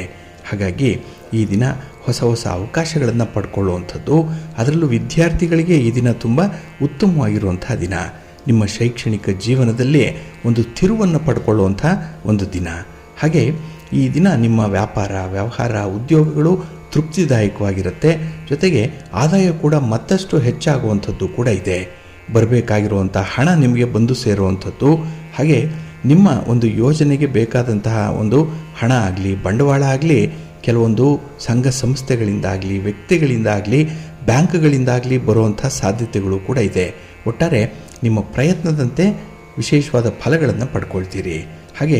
ಹಾಗಾಗಿ ಈ ದಿನ ಹೊಸ ಹೊಸ ಅವಕಾಶಗಳನ್ನು ಪಡ್ಕೊಳ್ಳುವಂಥದ್ದು. ಅದರಲ್ಲೂ ವಿದ್ಯಾರ್ಥಿಗಳಿಗೆ ಈ ದಿನ ತುಂಬ ಉತ್ತಮವಾಗಿರುವಂಥ ದಿನ. ನಿಮ್ಮ ಶೈಕ್ಷಣಿಕ ಜೀವನದಲ್ಲಿ ಒಂದು ತಿರುವನ್ನು ಪಡ್ಕೊಳ್ಳುವಂಥ ಒಂದು ದಿನ. ಹಾಗೆ ಈ ದಿನ ನಿಮ್ಮ ವ್ಯಾಪಾರ, ವ್ಯವಹಾರ, ಉದ್ಯೋಗಗಳು ತೃಪ್ತಿದಾಯಕವಾಗಿರುತ್ತೆ. ಜೊತೆಗೆ ಆದಾಯ ಕೂಡ ಮತ್ತಷ್ಟು ಹೆಚ್ಚಾಗುವಂಥದ್ದು ಕೂಡ ಇದೆ. ಬರಬೇಕಾಗಿರುವಂಥ ಹಣ ನಿಮಗೆ ಬಂದು ಸೇರುವಂಥದ್ದು. ಹಾಗೆ ನಿಮ್ಮ ಒಂದು ಯೋಜನೆಗೆ ಬೇಕಾದಂತಹ ಒಂದು ಹಣ ಆಗಲಿ, ಬಂಡವಾಳ ಆಗಲಿ, ಕೆಲವೊಂದು ಸಂಘ ಸಂಸ್ಥೆಗಳಿಂದಾಗಲಿ, ವ್ಯಕ್ತಿಗಳಿಂದಾಗಲಿ, ಬ್ಯಾಂಕ್ಗಳಿಂದಾಗಲಿ ಬರುವಂಥ ಸಾಧ್ಯತೆಗಳು ಕೂಡ ಇದೆ. ಒಟ್ಟಾರೆ ನಿಮ್ಮ ಪ್ರಯತ್ನದಂತೆ ವಿಶೇಷವಾದ ಫಲಗಳನ್ನು ಪಡ್ಕೊಳ್ತೀರಿ. ಹಾಗೆ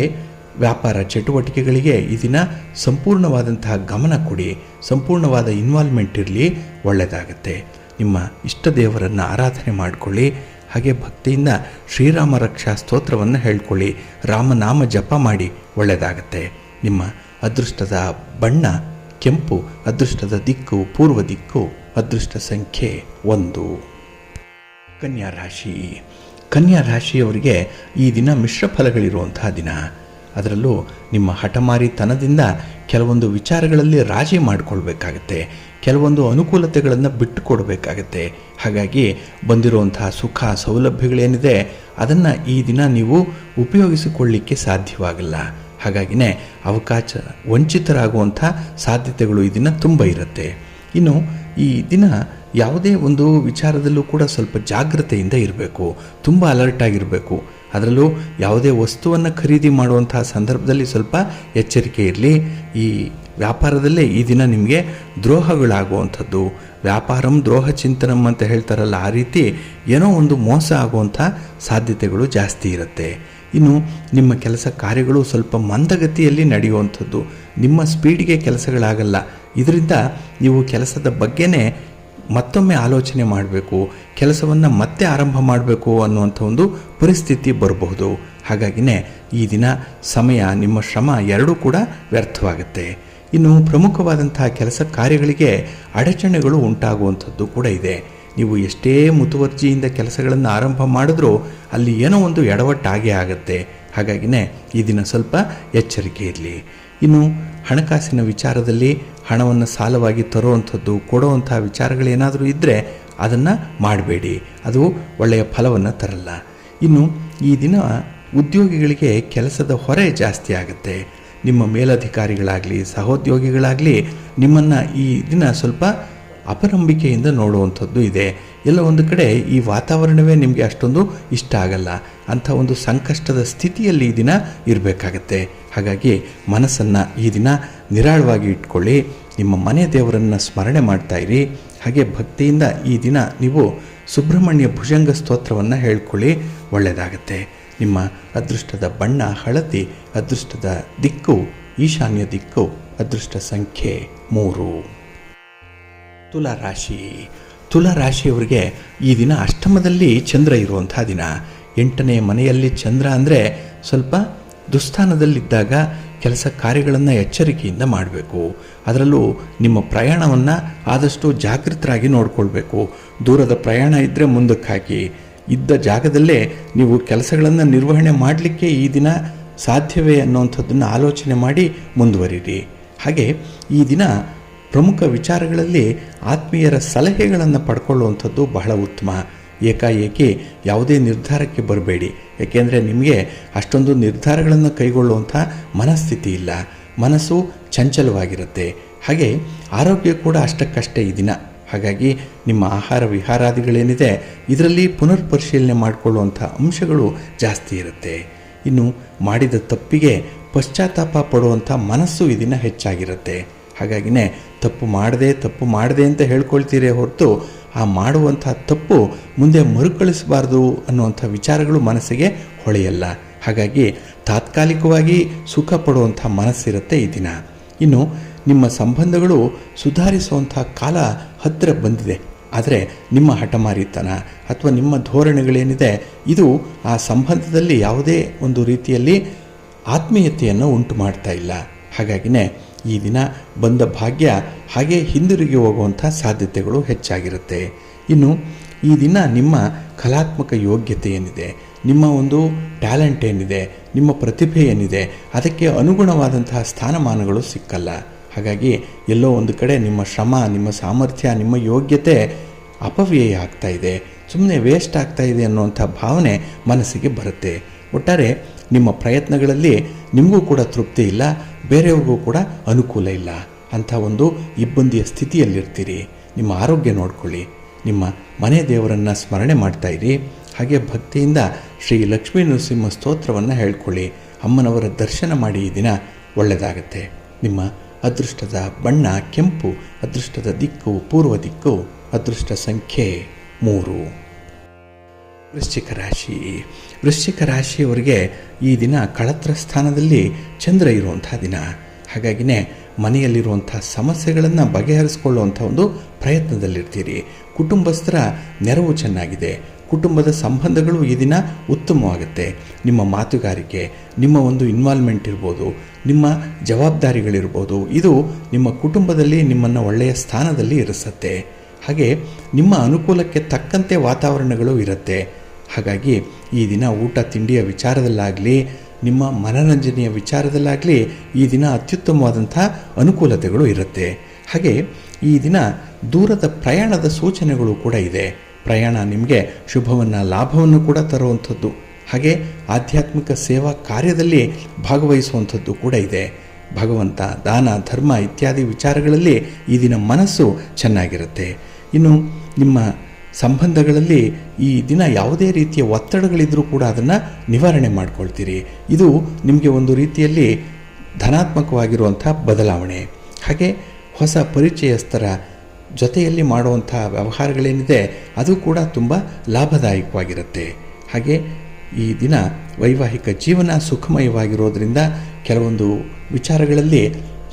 ವ್ಯಾಪಾರ ಚಟುವಟಿಕೆಗಳಿಗೆ ಈ ದಿನ ಸಂಪೂರ್ಣವಾದಂತಹ ಗಮನ ಕೊಡಿ, ಸಂಪೂರ್ಣವಾದ ಇನ್ವಾಲ್ವ್ಮೆಂಟ್ ಇರಲಿ, ಒಳ್ಳೆಯದಾಗತ್ತೆ. ನಿಮ್ಮ ಇಷ್ಟ ದೇವರನ್ನು ಆರಾಧನೆ ಮಾಡಿಕೊಳ್ಳಿ. ಹಾಗೆ ಭಕ್ತಿಯಿಂದ ಶ್ರೀರಾಮ ರಕ್ಷಾ ಸ್ತೋತ್ರವನ್ನು ಹೇಳ್ಕೊಳ್ಳಿ, ರಾಮನಾಮ ಜಪ ಮಾಡಿ, ಒಳ್ಳೆಯದಾಗತ್ತೆ. ನಿಮ್ಮ ಅದೃಷ್ಟದ ಬಣ್ಣ ಕೆಂಪು, ಅದೃಷ್ಟದ ದಿಕ್ಕು ಪೂರ್ವ ದಿಕ್ಕು, ಅದೃಷ್ಟ ಸಂಖ್ಯೆ 1. ಕನ್ಯಾ ರಾಶಿ. ಕನ್ಯಾ ರಾಶಿಯವರಿಗೆ ಈ ದಿನ ಮಿಶ್ರ ಫಲಗಳಿರುವಂತಹ ದಿನ. ಅದರಲ್ಲೂ ನಿಮ್ಮ ಹಠಮಾರಿತನದಿಂದ ಕೆಲವೊಂದು ವಿಚಾರಗಳಲ್ಲಿ ರಾಜಿ ಮಾಡಿಕೊಳ್ಬೇಕಾಗತ್ತೆ, ಕೆಲವೊಂದು ಅನುಕೂಲತೆಗಳನ್ನು ಬಿಟ್ಟು ಕೊಡಬೇಕಾಗತ್ತೆ. ಹಾಗಾಗಿ ಬಂದಿರುವಂತಹ ಸುಖ ಸೌಲಭ್ಯಗಳೇನಿದೆ ಅದನ್ನು ಈ ದಿನ ನೀವು ಉಪಯೋಗಿಸಿಕೊಳ್ಳಲಿಕ್ಕೆ ಸಾಧ್ಯವಾಗಲ್ಲ. ಹಾಗಾಗಿನೇ ಅವಕಾಶ ವಂಚಿತರಾಗುವಂಥ ಸಾಧ್ಯತೆಗಳು ಈ ದಿನ ತುಂಬ ಇರುತ್ತೆ. ಇನ್ನು ಈ ದಿನ ಯಾವುದೇ ಒಂದು ವಿಚಾರದಲ್ಲೂ ಕೂಡ ಸ್ವಲ್ಪ ಜಾಗ್ರತೆಯಿಂದ ಇರಬೇಕು, ತುಂಬ ಅಲರ್ಟ್ ಆಗಿರಬೇಕು. ಅದರಲ್ಲೂ ಯಾವುದೇ ವಸ್ತುವನ್ನು ಖರೀದಿ ಮಾಡುವಂತಹ ಸಂದರ್ಭದಲ್ಲಿ ಸ್ವಲ್ಪ ಎಚ್ಚರಿಕೆ ಇರಲಿ. ಈ ವ್ಯಾಪಾರದಲ್ಲೇ ಈ ದಿನ ನಿಮಗೆ ದ್ರೋಹಗಳಾಗುವಂಥದ್ದು, ವ್ಯಾಪಾರಂ ದ್ರೋಹ ಚಿಂತನಂ ಅಂತ ಹೇಳ್ತಾರಲ್ಲ, ಆ ರೀತಿ ಏನೋ ಒಂದು ಮೋಸ ಆಗುವಂಥ ಸಾಧ್ಯತೆಗಳು ಜಾಸ್ತಿ ಇರುತ್ತೆ. ಇನ್ನು ನಿಮ್ಮ ಕೆಲಸ ಕಾರ್ಯಗಳು ಸ್ವಲ್ಪ ಮಂದಗತಿಯಲ್ಲಿ ನಡೆಯುವಂಥದ್ದು, ನಿಮ್ಮ ಸ್ಪೀಡ್ಗೆ ಕೆಲಸಗಳಾಗಲ್ಲ. ಇದರಿಂದ ನೀವು ಕೆಲಸದ ಬಗ್ಗೆನೇ ಮತ್ತೊಮ್ಮೆ ಆಲೋಚನೆ ಮಾಡಬೇಕು, ಕೆಲಸವನ್ನು ಮತ್ತೆ ಆರಂಭ ಮಾಡಬೇಕು ಅನ್ನುವಂಥ ಒಂದು ಪರಿಸ್ಥಿತಿ ಬರಬಹುದು. ಹಾಗಾಗಿನೇ ಈ ದಿನ ಸಮಯ, ನಿಮ್ಮ ಶ್ರಮ ಎರಡೂ ಕೂಡ ವ್ಯರ್ಥವಾಗುತ್ತೆ. ಇನ್ನು ಪ್ರಮುಖವಾದಂತಹ ಕೆಲಸ ಕಾರ್ಯಗಳಿಗೆ ಅಡಚಣೆಗಳು ಉಂಟಾಗುವಂಥದ್ದು ಕೂಡ ಇದೆ. ನೀವು ಎಷ್ಟೇ ಮುತುವರ್ಜಿಯಿಂದ ಕೆಲಸಗಳನ್ನು ಆರಂಭ ಮಾಡಿದ್ರೂ ಅಲ್ಲಿ ಏನೋ ಒಂದು ಎಡವಟ್ಟಾಗೇ ಆಗುತ್ತೆ. ಹಾಗಾಗಿನೇ ಈ ದಿನ ಸ್ವಲ್ಪ ಎಚ್ಚರಿಕೆ ಇರಲಿ. ಇನ್ನು ಹಣಕಾಸಿನ ವಿಚಾರದಲ್ಲಿ ಹಣವನ್ನು ಸಾಲವಾಗಿ ತರುವಂಥದ್ದು, ಕೊಡುವಂಥ ವಿಚಾರಗಳೇನಾದರೂ ಇದ್ದರೆ ಅದನ್ನು ಮಾಡಬೇಡಿ, ಅದು ಒಳ್ಳೆಯ ಫಲವನ್ನು ತರಲ್ಲ. ಇನ್ನು ಈ ದಿನ ಉದ್ಯೋಗಿಗಳಿಗೆ ಕೆಲಸದ ಹೊರೆ ಜಾಸ್ತಿ ಆಗುತ್ತೆ. ನಿಮ್ಮ ಮೇಲಧಿಕಾರಿಗಳಾಗಲಿ, ಸಹೋದ್ಯೋಗಿಗಳಾಗಲಿ ನಿಮ್ಮನ್ನು ಈ ದಿನ ಸ್ವಲ್ಪ ಅಪನಂಬಿಕೆಯಿಂದ ನೋಡುವಂಥದ್ದು ಇದೆ. ಎಲ್ಲ ಒಂದು ಕಡೆ ಈ ವಾತಾವರಣವೇ ನಿಮಗೆ ಅಷ್ಟೊಂದು ಇಷ್ಟ ಆಗಲ್ಲ. ಅಂಥ ಒಂದು ಸಂಕಷ್ಟದ ಸ್ಥಿತಿಯಲ್ಲಿ ಈ ದಿನ ಇರಬೇಕಾಗತ್ತೆ. ಹಾಗಾಗಿ ಮನಸ್ಸನ್ನು ಈ ದಿನ ನಿರಾಳವಾಗಿ ಇಟ್ಕೊಳ್ಳಿ. ನಿಮ್ಮ ಮನೆ ದೇವರನ್ನು ಸ್ಮರಣೆ ಮಾಡ್ತಾ ಇರಿ. ಹಾಗೆ ಭಕ್ತಿಯಿಂದ ಈ ದಿನ ನೀವು ಸುಬ್ರಹ್ಮಣ್ಯ ಭುಜಂಗ ಸ್ತೋತ್ರವನ್ನು ಹೇಳ್ಕೊಳ್ಳಿ, ಒಳ್ಳೆಯದಾಗತ್ತೆ. ನಿಮ್ಮ ಅದೃಷ್ಟದ ಬಣ್ಣ ಹಳದಿ, ಅದೃಷ್ಟದ ದಿಕ್ಕು ಈಶಾನ್ಯ ದಿಕ್ಕು, ಅದೃಷ್ಟ ಸಂಖ್ಯೆ 3. ತುಲಾರಾಶಿ. ತುಲಾರಾಶಿಯವರಿಗೆ ಈ ದಿನ ಅಷ್ಟಮದಲ್ಲಿ ಚಂದ್ರ ಇರುವಂಥ ದಿನ. 8ನೇ ಮನೆಯಲ್ಲಿ ಚಂದ್ರ ಅಂದರೆ ಸ್ವಲ್ಪ ದುಸ್ಥಾನದಲ್ಲಿದ್ದಾಗ ಕೆಲಸ ಕಾರ್ಯಗಳನ್ನು ಎಚ್ಚರಿಕೆಯಿಂದ ಮಾಡಬೇಕು. ಅದರಲ್ಲೂ ನಿಮ್ಮ ಪ್ರಯಾಣವನ್ನು ಆದಷ್ಟು ಜಾಗೃತರಾಗಿ ನೋಡಿಕೊಳ್ಬೇಕು. ದೂರದ ಪ್ರಯಾಣ ಇದ್ದರೆ ಮುಂದಕ್ಕೆ ಹಾಕಿ. ಇದ್ದ ಜಾಗದಲ್ಲೇ ನೀವು ಕೆಲಸಗಳನ್ನು ನಿರ್ವಹಣೆ ಮಾಡಲಿಕ್ಕೆ ಈ ದಿನ ಸಾಧ್ಯವೇ ಅನ್ನುವಂಥದ್ದನ್ನು ಆಲೋಚನೆ ಮಾಡಿ ಮುಂದುವರಿರಿ. ಹಾಗೆ ಈ ದಿನ ಪ್ರಮುಖ ವಿಚಾರಗಳಲ್ಲಿ ಆತ್ಮೀಯರ ಸಲಹೆಗಳನ್ನು ಪಡ್ಕೊಳ್ಳುವಂಥದ್ದು ಬಹಳ ಉತ್ತಮ. ಏಕಾಏಕಿ ಯಾವುದೇ ನಿರ್ಧಾರಕ್ಕೆ ಬರಬೇಡಿ, ಏಕೆಂದರೆ ನಿಮಗೆ ಅಷ್ಟೊಂದು ನಿರ್ಧಾರಗಳನ್ನು ಕೈಗೊಳ್ಳುವಂಥ ಮನಸ್ಥಿತಿ ಇಲ್ಲ. ಮನಸ್ಸು ಚಂಚಲವಾಗಿರುತ್ತೆ. ಹಾಗೆ ಆರೋಗ್ಯ ಕೂಡ ಅಷ್ಟಕ್ಕಷ್ಟೇ ಈ ದಿನ. ಹಾಗಾಗಿ ನಿಮ್ಮ ಆಹಾರ ವಿಹಾರಾದಿಗಳೇನಿದೆ ಇದರಲ್ಲಿ ಪುನರ್ ಪರಿಶೀಲನೆ ಮಾಡಿಕೊಳ್ಳುವಂಥ ಅಂಶಗಳು ಜಾಸ್ತಿ ಇರುತ್ತೆ. ಇನ್ನು ಮಾಡಿದ ತಪ್ಪಿಗೆ ಪಶ್ಚಾತ್ತಾಪ ಪಡುವಂಥ ಮನಸ್ಸು ಈ ದಿನ ಹೆಚ್ಚಾಗಿರುತ್ತೆ. ಹಾಗಾಗಿನೇ ತಪ್ಪು ಮಾಡಿದೆ ಅಂತ ಹೇಳ್ಕೊಳ್ತೀರೇ ಹೊರತು ಆ ಮಾಡುವಂಥ ತಪ್ಪು ಮುಂದೆ ಮರುಕಳಿಸಬಾರ್ದು ಅನ್ನುವಂಥ ವಿಚಾರಗಳು ಮನಸ್ಸಿಗೆ ಹೊಳೆಯಲ್ಲ. ಹಾಗಾಗಿ ತಾತ್ಕಾಲಿಕವಾಗಿ ಸುಖ ಪಡುವಂಥ ಮನಸ್ಸಿರುತ್ತೆ ಈ ದಿನ. ಇನ್ನು ನಿಮ್ಮ ಸಂಬಂಧಗಳು ಸುಧಾರಿಸುವಂಥ ಕಾಲ ಹತ್ತಿರ ಬಂದಿದೆ. ಆದರೆ ನಿಮ್ಮ ಹಠಮಾರಿತನ ಅಥವಾ ನಿಮ್ಮ ಧೋರಣೆಗಳೇನಿದೆ ಇದು ಆ ಸಂಬಂಧದಲ್ಲಿ ಯಾವುದೇ ಒಂದು ರೀತಿಯಲ್ಲಿ ಆತ್ಮೀಯತೆಯನ್ನು ಉಂಟು ಮಾಡ್ತಾ ಇಲ್ಲ. ಹಾಗಾಗಿನೇ ಈ ದಿನ ಬಂದ ಭಾಗ್ಯ ಹಾಗೆ ಹಿಂದಿರುಗಿ ಹೋಗುವಂಥ ಸಾಧ್ಯತೆಗಳು ಹೆಚ್ಚಾಗಿರುತ್ತೆ. ಇನ್ನು ಈ ದಿನ ನಿಮ್ಮ ಕಲಾತ್ಮಕ ಯೋಗ್ಯತೆ ಏನಿದೆ, ನಿಮ್ಮ ಒಂದು ಟ್ಯಾಲೆಂಟ್ ಏನಿದೆ, ನಿಮ್ಮ ಪ್ರತಿಭೆ ಏನಿದೆ ಅದಕ್ಕೆ ಅನುಗುಣವಾದಂತಹ ಸ್ಥಾನಮಾನಗಳು ಸಿಕ್ಕಲ್ಲ. ಹಾಗಾಗಿ ಎಲ್ಲೋ ಒಂದು ಕಡೆ ನಿಮ್ಮ ಶ್ರಮ, ನಿಮ್ಮ ಸಾಮರ್ಥ್ಯ, ನಿಮ್ಮ ಯೋಗ್ಯತೆ ಅಪವ್ಯಯ ಆಗ್ತಾ ಇದೆ, ಸುಮ್ಮನೆ ವೇಸ್ಟ್ ಆಗ್ತಾ ಇದೆ ಅನ್ನುವಂಥ ಭಾವನೆ ಮನಸ್ಸಿಗೆ ಬರುತ್ತೆ. ಒಟ್ಟಾರೆ ನಿಮ್ಮ ಪ್ರಯತ್ನಗಳಲ್ಲಿ ನಿಮಗೂ ಕೂಡ ತೃಪ್ತಿ ಇಲ್ಲ, ಬೇರೆಯವ್ರಿಗೂ ಕೂಡ ಅನುಕೂಲ ಇಲ್ಲ, ಅಂಥ ಒಂದು ಇಬ್ಬಂದಿಯ ಸ್ಥಿತಿಯಲ್ಲಿರ್ತೀರಿ. ನಿಮ್ಮ ಆರೋಗ್ಯ ನೋಡ್ಕೊಳ್ಳಿ, ನಿಮ್ಮ ಮನೆ ದೇವರನ್ನು ಸ್ಮರಣೆ ಮಾಡ್ತಾಯಿರಿ. ಹಾಗೆ ಭಕ್ತಿಯಿಂದ ಶ್ರೀ ಲಕ್ಷ್ಮೀ ನರಸಿಂಹ ಸ್ತೋತ್ರವನ್ನು ಹೇಳ್ಕೊಳ್ಳಿ. ಅಮ್ಮನವರ ದರ್ಶನ ಮಾಡಿ ಈ ದಿನ ಒಳ್ಳೆಯದಾಗತ್ತೆ. ನಿಮ್ಮ ಅದೃಷ್ಟದ ಬಣ್ಣ ಕೆಂಪು, ಅದೃಷ್ಟದ ದಿಕ್ಕು ಪೂರ್ವ ದಿಕ್ಕು, ಅದೃಷ್ಟ ಸಂಖ್ಯೆ 3. ವೃಶ್ಚಿಕ ರಾಶಿ. ವೃಶ್ಚಿಕ ರಾಶಿಯವರಿಗೆ ಈ ದಿನ ಕಳತ್ರ ಸ್ಥಾನದಲ್ಲಿ ಚಂದ್ರ ಇರುವಂಥ ದಿನ. ಹಾಗಾಗಿನೇ ಮನೆಯಲ್ಲಿರುವಂಥ ಸಮಸ್ಯೆಗಳನ್ನು ಬಗೆಹರಿಸ್ಕೊಳ್ಳುವಂಥ ಒಂದು ಪ್ರಯತ್ನದಲ್ಲಿರ್ತೀರಿ. ಕುಟುಂಬಸ್ಥರ ನೆರವು ಚೆನ್ನಾಗಿದೆ, ಕುಟುಂಬದ ಸಂಬಂಧಗಳು ಈ ದಿನ ಉತ್ತಮವಾಗುತ್ತೆ. ನಿಮ್ಮ ಮಾತುಗಾರಿಕೆ, ನಿಮ್ಮ ಒಂದು ಇನ್ವಾಲ್ವ್ಮೆಂಟ್ ಇರ್ಬೋದು, ನಿಮ್ಮ ಜವಾಬ್ದಾರಿಗಳಿರ್ಬೋದು, ಇದು ನಿಮ್ಮ ಕುಟುಂಬದಲ್ಲಿ ನಿಮ್ಮನ್ನು ಒಳ್ಳೆಯ ಸ್ಥಾನದಲ್ಲಿ ಇರಿಸುತ್ತೆ. ಹಾಗೆ ನಿಮ್ಮ ಅನುಕೂಲಕ್ಕೆ ತಕ್ಕಂತೆ ವಾತಾವರಣಗಳು ಇರುತ್ತೆ. ಹಾಗಾಗಿ ಈ ದಿನ ಊಟ ತಿಂಡಿಯ ವಿಚಾರದಲ್ಲಾಗಲಿ, ನಿಮ್ಮ ಮನರಂಜನೆಯ ವಿಚಾರದಲ್ಲಾಗಲಿ ಈ ದಿನ ಅತ್ಯುತ್ತಮವಾದಂಥ ಅನುಕೂಲತೆಗಳು ಇರುತ್ತೆ. ಹಾಗೆ ಈ ದಿನ ದೂರದ ಪ್ರಯಾಣದ ಸೂಚನೆಗಳು ಕೂಡ ಇದೆ. ಪ್ರಯಾಣ ನಿಮಗೆ ಶುಭವನ್ನು, ಲಾಭವನ್ನು ಕೂಡ ತರುವಂಥದ್ದು. ಹಾಗೆ ಆಧ್ಯಾತ್ಮಿಕ ಸೇವಾ ಕಾರ್ಯದಲ್ಲಿ ಭಾಗವಹಿಸುವಂಥದ್ದು ಕೂಡ ಇದೆ. ಭಗವಂತ, ದಾನ, ಧರ್ಮ ಇತ್ಯಾದಿ ವಿಚಾರಗಳಲ್ಲಿ ಈ ದಿನ ಮನಸ್ಸು ಚೆನ್ನಾಗಿರುತ್ತೆ. ಇನ್ನು ನಿಮ್ಮ ಸಂಬಂಧಗಳಲ್ಲಿ ಈ ದಿನ ಯಾವುದೇ ರೀತಿಯ ಒತ್ತಡಗಳಿದ್ರೂ ಕೂಡ ಅದನ್ನು ನಿವಾರಣೆ ಮಾಡ್ಕೊಳ್ತೀರಿ. ಇದು ನಿಮಗೆ ಒಂದು ರೀತಿಯಲ್ಲಿ ಧನಾತ್ಮಕವಾಗಿರುವಂಥ ಬದಲಾವಣೆ. ಹಾಗೆ ಹೊಸ ಪರಿಚಯಸ್ಥರ ಜೊತೆಯಲ್ಲಿ ಮಾಡುವಂಥ ವ್ಯವಹಾರಗಳೇನಿದೆ ಅದು ಕೂಡ ತುಂಬ ಲಾಭದಾಯಕವಾಗಿರುತ್ತೆ. ಹಾಗೆ ಈ ದಿನ ವೈವಾಹಿಕ ಜೀವನ ಸುಖಮಯವಾಗಿರೋದರಿಂದ ಕೆಲವೊಂದು ವಿಚಾರಗಳಲ್ಲಿ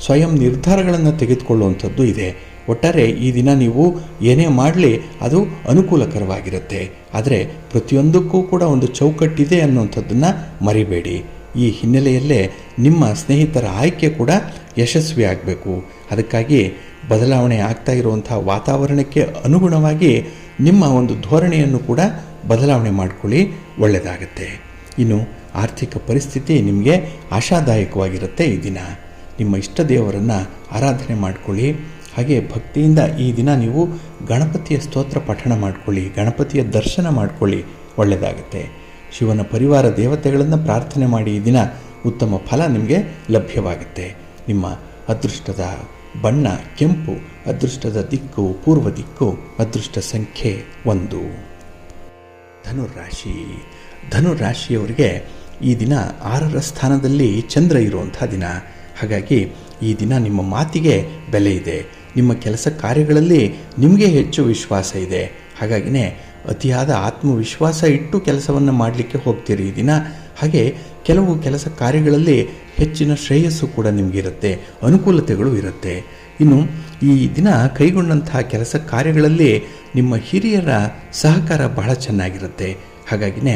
ಸ್ವಯಂ ನಿರ್ಧಾರಗಳನ್ನು ತೆಗೆದುಕೊಳ್ಳುವಂಥದ್ದು ಇದೆ. ಒಟ್ಟಾರೆ ಈ ದಿನ ನೀವು ಏನೇ ಮಾಡಲಿ ಅದು ಅನುಕೂಲಕರವಾಗಿರುತ್ತೆ. ಆದರೆ ಪ್ರತಿಯೊಂದಕ್ಕೂ ಕೂಡ ಒಂದು ಚೌಕಟ್ಟಿದೆ ಅನ್ನುವಂಥದ್ದನ್ನು ಮರಿಬೇಡಿ. ಈ ಹಿನ್ನೆಲೆಯಲ್ಲೇ ನಿಮ್ಮ ಸ್ನೇಹಿತರ ಆಯ್ಕೆ ಕೂಡ ಯಶಸ್ವಿಯಾಗಬೇಕು. ಅದಕ್ಕಾಗಿ ಬದಲಾವಣೆ ಆಗ್ತಾ ಇರುವಂಥ ವಾತಾವರಣಕ್ಕೆ ಅನುಗುಣವಾಗಿ ನಿಮ್ಮ ಒಂದು ಧೋರಣೆಯನ್ನು ಕೂಡ ಬದಲಾವಣೆ ಮಾಡಿಕೊಳ್ಳಿ, ಒಳ್ಳೆಯದಾಗತ್ತೆ. ಇನ್ನು ಆರ್ಥಿಕ ಪರಿಸ್ಥಿತಿ ನಿಮಗೆ ಆಶಾದಾಯಕವಾಗಿರುತ್ತೆ. ಈ ದಿನ ನಿಮ್ಮ ಇಷ್ಟ ದೇವರನ್ನು ಆರಾಧನೆ ಮಾಡಿಕೊಳ್ಳಿ. ಹಾಗೆ ಭಕ್ತಿಯಿಂದ ಈ ದಿನ ನೀವು ಗಣಪತಿಯ ಸ್ತೋತ್ರ ಪಠಣ ಮಾಡಿಕೊಳ್ಳಿ, ಗಣಪತಿಯ ದರ್ಶನ ಮಾಡಿಕೊಳ್ಳಿ, ಒಳ್ಳೆಯದಾಗುತ್ತೆ. ಶಿವನ ಪರಿವಾರ ದೇವತೆಗಳನ್ನು ಪ್ರಾರ್ಥನೆ ಮಾಡಿ ಈ ದಿನ ಉತ್ತಮ ಫಲ ನಿಮಗೆ ಲಭ್ಯವಾಗುತ್ತೆ. ನಿಮ್ಮ ಅದೃಷ್ಟದ ಬಣ್ಣ ಕೆಂಪು, ಅದೃಷ್ಟದ ದಿಕ್ಕು ಪೂರ್ವ ದಿಕ್ಕು, ಅದೃಷ್ಟ ಸಂಖ್ಯೆ 1. ಧನುರಾಶಿ. ಧನುರಾಶಿಯವರಿಗೆ ಈ ದಿನ 6ರ ಸ್ಥಾನದಲ್ಲಿ ಚಂದ್ರ ಇರುವಂಥ ದಿನ. ಹಾಗಾಗಿ ಈ ದಿನ ನಿಮ್ಮ ಮಾತಿಗೆ ಬೆಲೆ ಇದೆ. ನಿಮ್ಮ ಕೆಲಸ ಕಾರ್ಯಗಳಲ್ಲಿ ನಿಮಗೆ ಹೆಚ್ಚು ವಿಶ್ವಾಸ ಇದೆ. ಹಾಗಾಗಿನೇ ಅತಿಯಾದ ಆತ್ಮವಿಶ್ವಾಸ ಇಟ್ಟು ಕೆಲಸವನ್ನು ಮಾಡಲಿಕ್ಕೆ ಹೋಗ್ತೀರಿ ಈ ದಿನ. ಹಾಗೆ ಕೆಲವು ಕೆಲಸ ಕಾರ್ಯಗಳಲ್ಲಿ ಹೆಚ್ಚಿನ ಶ್ರೇಯಸ್ಸು ಕೂಡ ನಿಮಗಿರುತ್ತೆ, ಅನುಕೂಲತೆಗಳು ಇರುತ್ತೆ. ಇನ್ನು ಈ ದಿನ ಕೈಗೊಂಡಂತಹ ಕೆಲಸ ಕಾರ್ಯಗಳಲ್ಲಿ ನಿಮ್ಮ ಹಿರಿಯರ ಸಹಕಾರ ಬಹಳ ಚೆನ್ನಾಗಿರುತ್ತೆ. ಹಾಗಾಗಿನೇ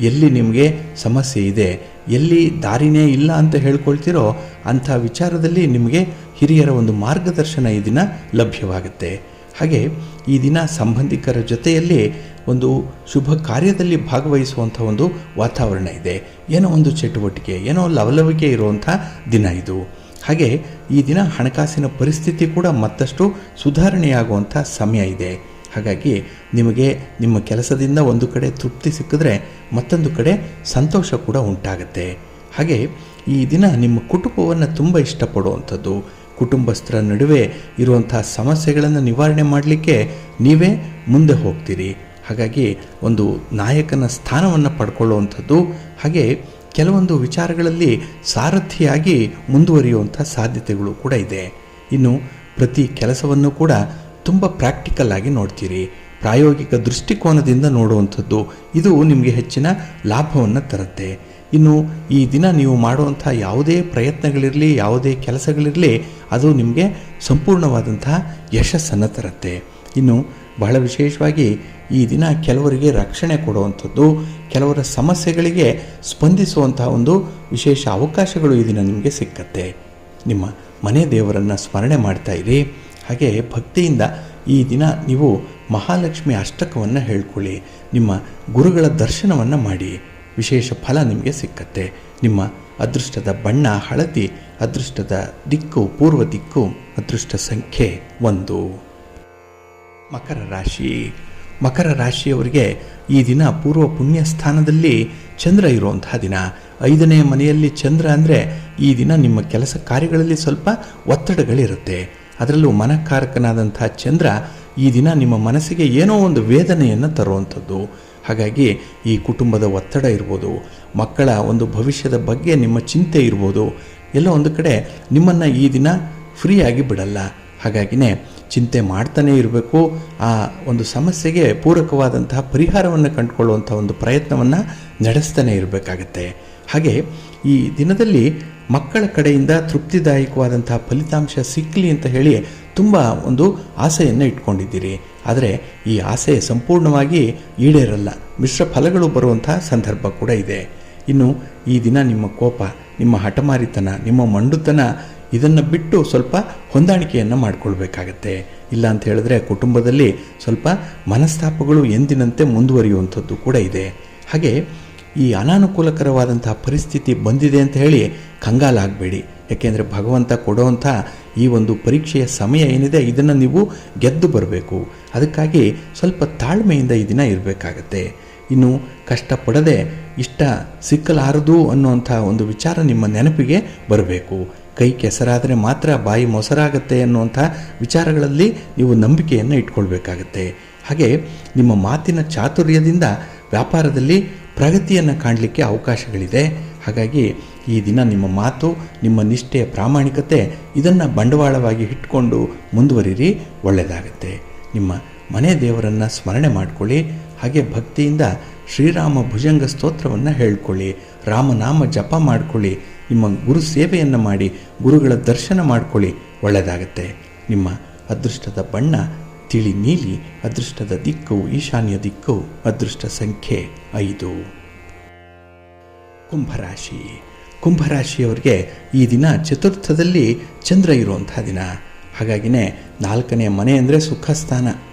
ಎಲ್ಲಿ ನಿಮಗೆ ಸಮಸ್ಯೆ ಇದೆ, ಎಲ್ಲಿ ದಾರಿನೇ ಇಲ್ಲ ಅಂತ ಹೇಳ್ಕೊಳ್ತೀರೋ ಅಂಥ ವಿಚಾರದಲ್ಲಿ ನಿಮಗೆ ಹಿರಿಯರ ಒಂದು ಮಾರ್ಗದರ್ಶನ ಈ ದಿನ ಲಭ್ಯವಾಗುತ್ತೆ. ಹಾಗೆ ಈ ದಿನ ಸಂಬಂಧಿಕರ ಜೊತೆಯಲ್ಲಿ ಒಂದು ಶುಭ ಕಾರ್ಯದಲ್ಲಿ ಭಾಗವಹಿಸುವಂಥ ಒಂದು ವಾತಾವರಣ ಇದೆ. ಏನೋ ಒಂದು ಚಟುವಟಿಕೆ, ಏನೋ ಲವಲವಿಕೆ ಇರುವಂಥ ದಿನ ಇದು. ಹಾಗೆ ಈ ದಿನ ಹಣಕಾಸಿನ ಪರಿಸ್ಥಿತಿ ಕೂಡ ಮತ್ತಷ್ಟು ಸುಧಾರಣೆಯಾಗುವಂಥ ಸಮಯ ಇದೆ. ಹಾಗಾಗಿ ನಿಮಗೆ ನಿಮ್ಮ ಕೆಲಸದಿಂದ ಒಂದು ಕಡೆ ತೃಪ್ತಿ ಸಿಕ್ಕಿದ್ರೆ ಮತ್ತೊಂದು ಕಡೆ ಸಂತೋಷ ಕೂಡ ಉಂಟಾಗುತ್ತೆ. ಹಾಗೆ ಈ ದಿನ ನಿಮ್ಮ ಕುಟುಂಬವನ್ನು ತುಂಬ ಇಷ್ಟಪಡುವಂಥದ್ದು, ಕುಟುಂಬಸ್ಥರ ನಡುವೆ ಇರುವಂಥ ಸಮಸ್ಯೆಗಳನ್ನು ನಿವಾರಣೆ ಮಾಡಲಿಕ್ಕೆ ನೀವೇ ಮುಂದೆ ಹೋಗ್ತೀರಿ. ಹಾಗಾಗಿ ಒಂದು ನಾಯಕನ ಸ್ಥಾನವನ್ನು ಪಡ್ಕೊಳ್ಳುವಂಥದ್ದು, ಹಾಗೆ ಕೆಲವೊಂದು ವಿಚಾರಗಳಲ್ಲಿ ಸಾರಥಿಯಾಗಿ ಮುಂದುವರಿಯುವಂಥ ಸಾಧ್ಯತೆಗಳು ಕೂಡ ಇದೆ. ಇನ್ನು ಪ್ರತಿ ಕೆಲಸವನ್ನು ಕೂಡ ತುಂಬ ಪ್ರಾಕ್ಟಿಕಲ್ ಆಗಿ ನೋಡ್ತೀರಿ, ಪ್ರಾಯೋಗಿಕ ದೃಷ್ಟಿಕೋನದಿಂದ ನೋಡುವಂಥದ್ದು, ಇದು ನಿಮಗೆ ಹೆಚ್ಚಿನ ಲಾಭವನ್ನು ತರುತ್ತೆ. ಇನ್ನು ಈ ದಿನ ನೀವು ಮಾಡುವಂಥ ಯಾವುದೇ ಪ್ರಯತ್ನಗಳಿರಲಿ, ಯಾವುದೇ ಕೆಲಸಗಳಿರಲಿ, ಅದು ನಿಮಗೆ ಸಂಪೂರ್ಣವಾದಂತಹ ಯಶಸ್ಸನ್ನು ತರುತ್ತೆ. ಇನ್ನು ಬಹಳ ವಿಶೇಷವಾಗಿ ಈ ದಿನ ಕೆಲವರಿಗೆ ರಕ್ಷಣೆ ಕೊಡುವಂಥದ್ದು, ಕೆಲವರ ಸಮಸ್ಯೆಗಳಿಗೆ ಸ್ಪಂದಿಸುವಂತಹ ಒಂದು ವಿಶೇಷ ಅವಕಾಶಗಳು ಈ ದಿನ ನಿಮಗೆ ಸಿಕ್ಕತ್ತೆ. ನಿಮ್ಮ ಮನೆ ದೇವರನ್ನು ಸ್ಮರಣೆ ಮಾಡ್ತಾ ಇರಿ. ಹಾಗೆ ಭಕ್ತಿಯಿಂದ ಈ ದಿನ ನೀವು ಮಹಾಲಕ್ಷ್ಮಿ ಅಷ್ಟಕವನ್ನು ಹೇಳ್ಕೊಳ್ಳಿ, ನಿಮ್ಮ ಗುರುಗಳ ದರ್ಶನವನ್ನು ಮಾಡಿ, ವಿಶೇಷ ಫಲ ನಿಮಗೆ ಸಿಕ್ಕತ್ತೆ. ನಿಮ್ಮ ಅದೃಷ್ಟದ ಬಣ್ಣ ಹಳದಿ, ಅದೃಷ್ಟದ ದಿಕ್ಕು ಪೂರ್ವ ದಿಕ್ಕು, ಅದೃಷ್ಟ ಸಂಖ್ಯೆ 1. ಮಕರ ರಾಶಿ. ಮಕರ ರಾಶಿಯವರಿಗೆ ಈ ದಿನ ಪೂರ್ವ ಪುಣ್ಯ ಸ್ಥಾನದಲ್ಲಿ ಚಂದ್ರ ಇರುವಂತಹ ದಿನ. 5ನೇ ಮನೆಯಲ್ಲಿ ಚಂದ್ರ ಅಂದರೆ ಈ ದಿನ ನಿಮ್ಮ ಕೆಲಸ ಕಾರ್ಯಗಳಲ್ಲಿ ಸ್ವಲ್ಪ ಒತ್ತಡಗಳಿರುತ್ತೆ. ಅದರಲ್ಲೂ ಮನಕಾರಕನಾದಂಥ ಚಂದ್ರ ಈ ದಿನ ನಿಮ್ಮ ಮನಸ್ಸಿಗೆ ಏನೋ ಒಂದು ವೇದನೆಯನ್ನು ತರುವಂಥದ್ದು. ಹಾಗಾಗಿ ಈ ಕುಟುಂಬದ ಒತ್ತಡ ಇರ್ಬೋದು, ಮಕ್ಕಳ ಒಂದು ಭವಿಷ್ಯದ ಬಗ್ಗೆ ನಿಮ್ಮ ಚಿಂತೆ ಇರ್ಬೋದು, ಎಲ್ಲ ಒಂದು ಕಡೆ ನಿಮ್ಮನ್ನು ಈ ದಿನ ಫ್ರೀಯಾಗಿ ಬಿಡಲ್ಲ. ಹಾಗಾಗಿನೇ ಚಿಂತೆ ಮಾಡ್ತಾನೇ ಇರಬೇಕು. ಆ ಒಂದು ಸಮಸ್ಯೆಗೆ ಪೂರಕವಾದಂತಹ ಪರಿಹಾರವನ್ನು ಕಂಡುಕೊಳ್ಳುವಂಥ ಒಂದು ಪ್ರಯತ್ನವನ್ನು ನಡೆಸ್ತಾನೆ ಇರಬೇಕಾಗತ್ತೆ. ಹಾಗೆ ಈ ದಿನದಲ್ಲಿ ಮಕ್ಕಳ ಕಡೆಯಿಂದ ತೃಪ್ತಿದಾಯಕವಾದಂತಹ ಫಲಿತಾಂಶ ಸಿಕ್ಕಲಿ ಅಂತ ಹೇಳಿ ತುಂಬ ಒಂದು ಆಸೆಯನ್ನು ಇಟ್ಕೊಂಡಿದ್ದೀರಿ. ಆದರೆ ಈ ಆಸೆ ಸಂಪೂರ್ಣವಾಗಿ ಈಡೇರಲ್ಲ, ಮಿಶ್ರ ಫಲಗಳು ಬರುವಂತಹ ಸಂದರ್ಭ ಕೂಡ ಇದೆ. ಇನ್ನು ಈ ದಿನ ನಿಮ್ಮ ಕೋಪ, ನಿಮ್ಮ ಹಠಮಾರಿತನ, ನಿಮ್ಮ ಮಂಡುತನ ಇದನ್ನು ಬಿಟ್ಟು ಸ್ವಲ್ಪ ಹೊಂದಾಣಿಕೆಯನ್ನು ಮಾಡಿಕೊಳ್ಬೇಕಾಗತ್ತೆ. ಇಲ್ಲ ಅಂತ ಹೇಳಿದ್ರೆ ಕುಟುಂಬದಲ್ಲಿ ಸ್ವಲ್ಪ ಮನಸ್ತಾಪಗಳು ಎಂದಿನಂತೆ ಮುಂದುವರಿಯುವಂಥದ್ದು ಕೂಡ ಇದೆ. ಹಾಗೆ ಈ ಅನಾನುಕೂಲಕರವಾದಂತಹ ಪರಿಸ್ಥಿತಿ ಬಂದಿದೆ ಅಂತ ಹೇಳಿ ಕಂಗಾಲಾಗಬೇಡಿ. ಯಾಕೆಂದರೆ ಭಗವಂತ ಕೊಡುವಂಥ ಈ ಒಂದು ಪರೀಕ್ಷೆಯ ಸಮಯ ಏನಿದೆ ಇದನ್ನು ನೀವು ಗೆದ್ದು ಬರಬೇಕು. ಅದಕ್ಕಾಗಿ ಸ್ವಲ್ಪ ತಾಳ್ಮೆಯಿಂದ ಈ ದಿನ ಇರಬೇಕಾಗತ್ತೆ. ಇನ್ನು ಕಷ್ಟಪಡದೆ ಇಷ್ಟ ಸಿಕ್ಕಲಾರದು ಅನ್ನುವಂಥ ಒಂದು ವಿಚಾರ ನಿಮ್ಮ ನೆನಪಿಗೆ ಬರಬೇಕು. ಕೈ ಕೆಸರಾದರೆ ಮಾತ್ರ ಬಾಯಿ ಮೊಸರಾಗತ್ತೆ ಅನ್ನುವಂಥ ವಿಚಾರಗಳಲ್ಲಿ ನೀವು ನಂಬಿಕೆಯನ್ನು ಇಟ್ಕೊಳ್ಬೇಕಾಗತ್ತೆ. ಹಾಗೆ ನಿಮ್ಮ ಮಾತಿನ ಚಾತುರ್ಯದಿಂದ ವ್ಯಾಪಾರದಲ್ಲಿ ಪ್ರಗತಿಯನ್ನು ಕಾಣಲಿಕ್ಕೆ ಅವಕಾಶಗಳಿದೆ. ಹಾಗಾಗಿ ಈ ದಿನ ನಿಮ್ಮ ಮಾತು, ನಿಮ್ಮ ನಿಷ್ಠೆಯ ಪ್ರಾಮಾಣಿಕತೆ ಇದನ್ನು ಬಂಡವಾಳವಾಗಿ ಇಟ್ಕೊಂಡು ಮುಂದುವರಿರಿ, ಒಳ್ಳೆಯದಾಗತ್ತೆ. ನಿಮ್ಮ ಮನೆ ದೇವರನ್ನು ಸ್ಮರಣೆ ಮಾಡಿಕೊಳ್ಳಿ. ಹಾಗೆ ಭಕ್ತಿಯಿಂದ ಶ್ರೀರಾಮ ಭುಜಂಗ ಸ್ತೋತ್ರವನ್ನು ಹೇಳ್ಕೊಳ್ಳಿ, ರಾಮನಾಮ ಜಪ ಮಾಡಿಕೊಳ್ಳಿ, ನಿಮ್ಮ ಗುರು ಸೇವೆಯನ್ನು ಮಾಡಿ ಗುರುಗಳ ದರ್ಶನ ಮಾಡಿಕೊಳ್ಳಿ, ಒಳ್ಳೆಯದಾಗತ್ತೆ. ನಿಮ್ಮ ಅದೃಷ್ಟದ ಬಣ್ಣ ತಿಳಿ ನೀಲಿ, ಅದೃಷ್ಟದ ದಿಕ್ಕು ಈಶಾನ್ಯ ದಿಕ್ಕು, ಅದೃಷ್ಟ ಸಂಖ್ಯೆ 5. ಕುಂಭರಾಶಿ. ಕುಂಭರಾಶಿಯವರಿಗೆ ಈ ದಿನ ಚತುರ್ಥದಲ್ಲಿ ಚಂದ್ರ ಇರುವಂತಹ ದಿನ. ಹಾಗಾಗಿನೇ 4ನೇ ಮನೆ ಅಂದರೆ ಸುಖ ಸ್ಥಾನ.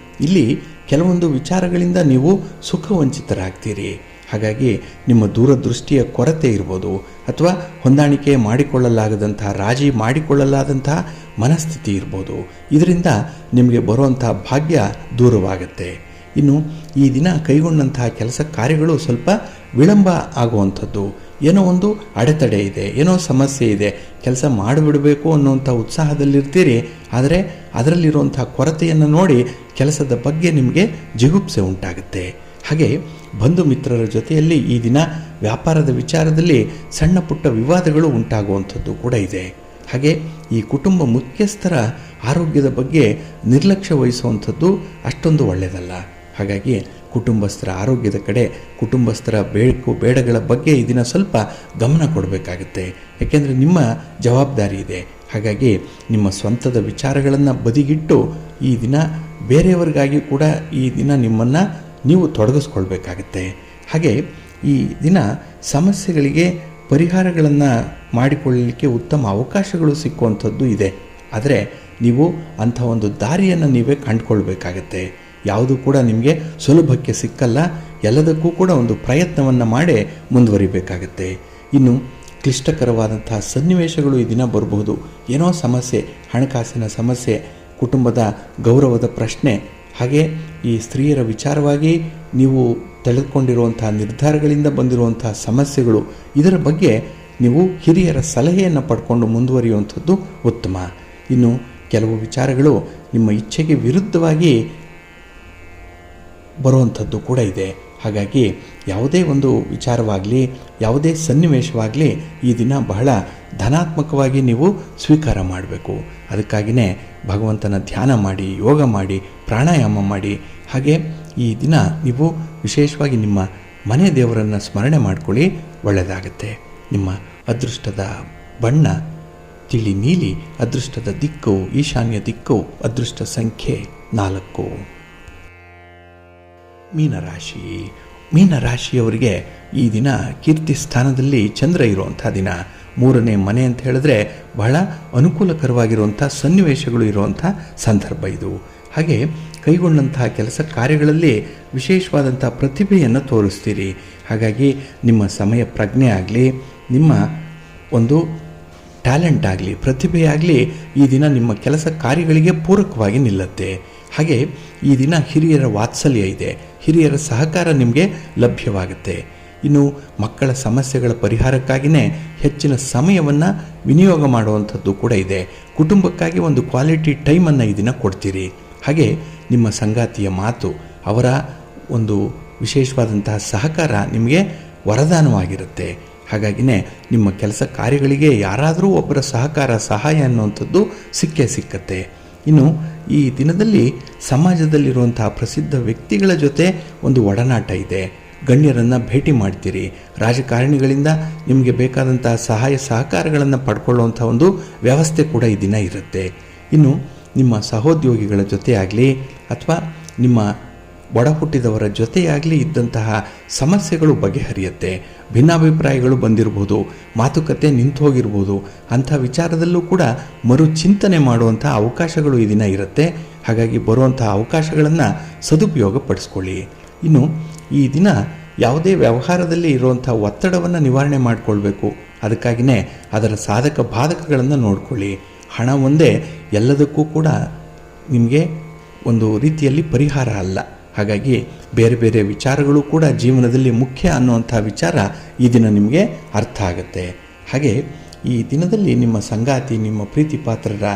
ಇಲ್ಲಿ ಕೆಲವೊಂದು ವಿಚಾರಗಳಿಂದ ನೀವು ಸುಖವಂಚಿತರಾಗ್ತೀರಿ. ಹಾಗಾಗಿ ನಿಮ್ಮ ದೂರದೃಷ್ಟಿಯ ಕೊರತೆ ಇರ್ಬೋದು, ಅಥವಾ ಹೊಂದಾಣಿಕೆ ಮಾಡಿಕೊಳ್ಳಲಾಗದಂತಹ, ರಾಜಿ ಮಾಡಿಕೊಳ್ಳಲಾದಂತಹ ಮನಸ್ಥಿತಿ ಇರ್ಬೋದು. ಇದರಿಂದ ನಿಮಗೆ ಬರುವಂತಹ ಭಾಗ್ಯ ದೂರವಾಗುತ್ತೆ. ಇನ್ನು ಈ ದಿನ ಕೈಗೊಂಡಂತಹ ಕೆಲಸ ಕಾರ್ಯಗಳು ಸ್ವಲ್ಪ ವಿಳಂಬ ಆಗುವಂಥದ್ದು, ಏನೋ ಒಂದು ಅಡೆತಡೆ ಇದೆ, ಏನೋ ಸಮಸ್ಯೆ ಇದೆ, ಕೆಲಸ ಮಾಡಿಬಿಡಬೇಕು ಅನ್ನುವಂಥ ಉತ್ಸಾಹದಲ್ಲಿರ್ತೀರಿ. ಆದರೆ ಅದರಲ್ಲಿರುವಂಥ ಕೊರತೆಯನ್ನು ನೋಡಿ ಕೆಲಸದ ಬಗ್ಗೆ ನಿಮಗೆ ಜಿಗುಪ್ಸೆ ಉಂಟಾಗುತ್ತೆ. ಹಾಗೆ ಬಂಧು ಮಿತ್ರರ ಜೊತೆಯಲ್ಲಿ ಈ ದಿನ ವ್ಯಾಪಾರದ ವಿಚಾರದಲ್ಲಿ ಸಣ್ಣ ಪುಟ್ಟ ವಿವಾದಗಳು ಉಂಟಾಗುವಂಥದ್ದು ಕೂಡ ಇದೆ. ಹಾಗೆ ಈ ಕುಟುಂಬ ಮುಖ್ಯಸ್ಥರ ಆರೋಗ್ಯದ ಬಗ್ಗೆ ನಿರ್ಲಕ್ಷ್ಯ ವಹಿಸುವಂಥದ್ದು ಅಷ್ಟೊಂದು ಒಳ್ಳೆಯದಲ್ಲ. ಹಾಗಾಗಿ ಕುಟುಂಬಸ್ಥರ ಆರೋಗ್ಯದ ಕಡೆ, ಕುಟುಂಬಸ್ಥರ ಬೇಕು ಬೇಡಗಳ ಬಗ್ಗೆ ಈ ದಿನ ಸ್ವಲ್ಪ ಗಮನ ಕೊಡಬೇಕಾಗುತ್ತೆ. ಯಾಕೆಂದರೆ ನಿಮ್ಮ ಜವಾಬ್ದಾರಿ ಇದೆ. ಹಾಗಾಗಿ ನಿಮ್ಮ ಸ್ವಂತದ ವಿಚಾರಗಳನ್ನು ಬದಿಗಿಟ್ಟು ಈ ದಿನ ಬೇರೆಯವರಿಗಾಗಿ ಕೂಡ ಈ ದಿನ ನಿಮ್ಮನ್ನು ನೀವು ತೊಡಗಿಸ್ಕೊಳ್ಬೇಕಾಗತ್ತೆ. ಹಾಗೆ ಈ ದಿನ ಸಮಸ್ಯೆಗಳಿಗೆ ಪರಿಹಾರಗಳನ್ನು ಮಾಡಿಕೊಳ್ಳಲಿಕ್ಕೆ ಉತ್ತಮ ಅವಕಾಶಗಳು ಸಿಕ್ಕುವಂಥದ್ದು ಇದೆ. ಆದರೆ ನೀವು ಅಂಥ ಒಂದು ದಾರಿಯನ್ನು ನೀವೇ ಕಂಡುಕೊಳ್ಬೇಕಾಗತ್ತೆ. ಯಾವುದೂ ಕೂಡ ನಿಮಗೆ ಸುಲಭಕ್ಕೆ ಸಿಕ್ಕಲ್ಲ. ಎಲ್ಲದಕ್ಕೂ ಕೂಡ ಒಂದು ಪ್ರಯತ್ನವನ್ನು ಮಾಡಿ ಮುಂದುವರಿಬೇಕಾಗತ್ತೆ. ಇನ್ನು ಕ್ಲಿಷ್ಟಕರವಾದಂತಹ ಸನ್ನಿವೇಶಗಳು ಈ ದಿನ ಬರಬಹುದು. ಏನೋ ಸಮಸ್ಯೆ, ಹಣಕಾಸಿನ ಸಮಸ್ಯೆ, ಕುಟುಂಬದ ಗೌರವದ ಪ್ರಶ್ನೆ, ಹಾಗೆ ಈ ಸ್ತ್ರೀಯರ ವಿಚಾರವಾಗಿ ನೀವು ತೆಗೆದುಕೊಂಡಿರುವಂತಹ ನಿರ್ಧಾರಗಳಿಂದ ಬಂದಿರುವಂತಹ ಸಮಸ್ಯೆಗಳು, ಇದರ ಬಗ್ಗೆ ನೀವು ಹಿರಿಯರ ಸಲಹೆಯನ್ನು ಪಡ್ಕೊಂಡು ಮುಂದುವರಿಯುವಂಥದ್ದು ಉತ್ತಮ. ಇನ್ನು ಕೆಲವು ವಿಚಾರಗಳು ನಿಮ್ಮ ಇಚ್ಛೆಗೆ ವಿರುದ್ಧವಾಗಿ ಬರುವಂಥದ್ದು ಕೂಡ ಇದೆ. ಹಾಗಾಗಿ ಯಾವುದೇ ಒಂದು ವಿಚಾರವಾಗಲಿ, ಯಾವುದೇ ಸನ್ನಿವೇಶವಾಗಲಿ ಈ ದಿನ ಬಹಳ ಧನಾತ್ಮಕವಾಗಿ ನೀವು ಸ್ವೀಕಾರ ಮಾಡಬೇಕು. ಅದಕ್ಕಾಗಿಯೇ ಭಗವಂತನ ಧ್ಯಾನ ಮಾಡಿ, ಯೋಗ ಮಾಡಿ, ಪ್ರಾಣಾಯಾಮ ಮಾಡಿ. ಹಾಗೆ ಈ ದಿನ ನೀವು ವಿಶೇಷವಾಗಿ ನಿಮ್ಮ ಮನೆ ದೇವರನ್ನು ಸ್ಮರಣೆ ಮಾಡಿಕೊಳ್ಳಿ, ಒಳ್ಳೆಯದಾಗತ್ತೆ. ನಿಮ್ಮ ಅದೃಷ್ಟದ ಬಣ್ಣ ತಿಳಿ ನೀಲಿ, ಅದೃಷ್ಟದ ದಿಕ್ಕು ಈಶಾನ್ಯ ದಿಕ್ಕು, ಅದೃಷ್ಟ ಸಂಖ್ಯೆ 4. ಮೀನರಾಶಿ. ಮೀನರಾಶಿಯವರಿಗೆ ಈ ದಿನ ಕೀರ್ತಿ ಸ್ಥಾನದಲ್ಲಿ ಚಂದ್ರ ಇರುವಂಥ ದಿನ. 3ನೇ ಮನೆ ಅಂತ ಹೇಳಿದ್ರೆ ಬಹಳ ಅನುಕೂಲಕರವಾಗಿರುವಂಥ ಸನ್ನಿವೇಶಗಳು ಇರುವಂಥ ಸಂದರ್ಭ ಇದು. ಹಾಗೆ ಕೈಗೊಂಡಂತಹ ಕೆಲಸ ಕಾರ್ಯಗಳಲ್ಲಿ ವಿಶೇಷವಾದಂಥ ಪ್ರತಿಭೆಯನ್ನು ತೋರಿಸ್ತೀರಿ. ಹಾಗಾಗಿ ನಿಮ್ಮ ಸಮಯ ಪ್ರಜ್ಞೆ ಆಗಲಿ, ನಿಮ್ಮ ಒಂದು ಟ್ಯಾಲೆಂಟ್ ಆಗಲಿ, ಪ್ರತಿಭೆಯಾಗಲಿ ಈ ದಿನ ನಿಮ್ಮ ಕೆಲಸ ಕಾರ್ಯಗಳಿಗೆ ಪೂರಕವಾಗಿ ನಿಲ್ಲುತ್ತೆ. ಹಾಗೆ ಈ ದಿನ ಹಿರಿಯರ ವಾತ್ಸಲ್ಯ ಇದೆ, ಹಿರಿಯರ ಸಹಕಾರ ನಿಮಗೆ ಲಭ್ಯವಾಗುತ್ತೆ. ಇನ್ನು ಮಕ್ಕಳ ಸಮಸ್ಯೆಗಳ ಪರಿಹಾರಕ್ಕಾಗಿಯೇ ಹೆಚ್ಚಿನ ಸಮಯವನ್ನು ವಿನಿಯೋಗ ಮಾಡುವಂಥದ್ದು ಕೂಡ ಇದೆ. ಕುಟುಂಬಕ್ಕಾಗಿ ಒಂದು ಕ್ವಾಲಿಟಿ ಟೈಮನ್ನು ಈ ದಿನ ಕೊಡ್ತೀರಿ. ಹಾಗೆ ನಿಮ್ಮ ಸಂಗಾತಿಯ ಮಾತು, ಅವರ ಒಂದು ವಿಶೇಷವಾದಂತಹ ಸಹಕಾರ ನಿಮಗೆ ವರದಾನವಾಗಿರುತ್ತೆ. ಹಾಗಾಗಿನೇ ನಿಮ್ಮ ಕೆಲಸ ಕಾರ್ಯಗಳಿಗೆ ಯಾರಾದರೂ ಒಬ್ಬರ ಸಹಾಯ ಅನ್ನುವಂಥದ್ದು ಸಿಕ್ಕತ್ತೆ. ಇನ್ನು ಈ ದಿನದಲ್ಲಿ ಸಮಾಜದಲ್ಲಿರುವಂತಹ ಪ್ರಸಿದ್ಧ ವ್ಯಕ್ತಿಗಳ ಜೊತೆ ಒಂದು ಒಡನಾಟ ಇದೆ. ಗಣ್ಯರನ್ನು ಭೇಟಿ ಮಾಡ್ತೀರಿ. ರಾಜಕಾರಣಿಗಳಿಂದ ನಿಮಗೆ ಬೇಕಾದಂತಹ ಸಹಕಾರಗಳನ್ನು ಪಡ್ಕೊಳ್ಳುವಂಥ ಒಂದು ವ್ಯವಸ್ಥೆ ಕೂಡ ಈ ದಿನ ಇರುತ್ತೆ. ಇನ್ನು ನಿಮ್ಮ ಸಹೋದ್ಯೋಗಿಗಳ ಜೊತೆಯಾಗಲಿ ಅಥವಾ ನಿಮ್ಮ ಒಡ ಹುಟ್ಟಿದವರ ಜೊತೆಯಾಗಲಿ ಇದ್ದಂತಹ ಸಮಸ್ಯೆಗಳು ಬಗೆಹರಿಯುತ್ತೆ. ಭಿನ್ನಾಭಿಪ್ರಾಯಗಳು ಬಂದಿರ್ಬೋದು, ಮಾತುಕತೆ ನಿಂತು ಹೋಗಿರ್ಬೋದು. ಅಂಥ ವಿಚಾರದಲ್ಲೂ ಕೂಡ ಮರುಚಿಂತನೆ ಮಾಡುವಂಥ ಅವಕಾಶಗಳು ಈ ದಿನ ಇರುತ್ತೆ. ಹಾಗಾಗಿ ಬರುವಂಥ ಅವಕಾಶಗಳನ್ನು ಸದುಪಯೋಗ ಪಡಿಸ್ಕೊಳ್ಳಿ. ಇನ್ನು ಈ ದಿನ ಯಾವುದೇ ವ್ಯವಹಾರದಲ್ಲಿ ಇರುವಂಥ ಒತ್ತಡವನ್ನು ನಿವಾರಣೆ ಮಾಡಿಕೊಳ್ಬೇಕು. ಅದಕ್ಕಾಗಿಯೇ ಅದರ ಸಾಧಕ ಬಾಧಕಗಳನ್ನು ನೋಡಿಕೊಳ್ಳಿ. ಹಣ ಒಂದೇ ಎಲ್ಲದಕ್ಕೂ ಕೂಡ ನಿಮಗೆ ಒಂದು ರೀತಿಯಲ್ಲಿ ಪರಿಹಾರ ಅಲ್ಲ. ಹಾಗಾಗಿ ಬೇರೆ ಬೇರೆ ವಿಚಾರಗಳು ಕೂಡ ಜೀವನದಲ್ಲಿ ಮುಖ್ಯ ಅನ್ನುವಂಥ ವಿಚಾರ ಈ ದಿನ ನಿಮಗೆ ಅರ್ಥ ಆಗುತ್ತೆ. ಹಾಗೆ ಈ ದಿನದಲ್ಲಿ ನಿಮ್ಮ ಸಂಗಾತಿ, ನಿಮ್ಮ ಪ್ರೀತಿ ಪಾತ್ರರ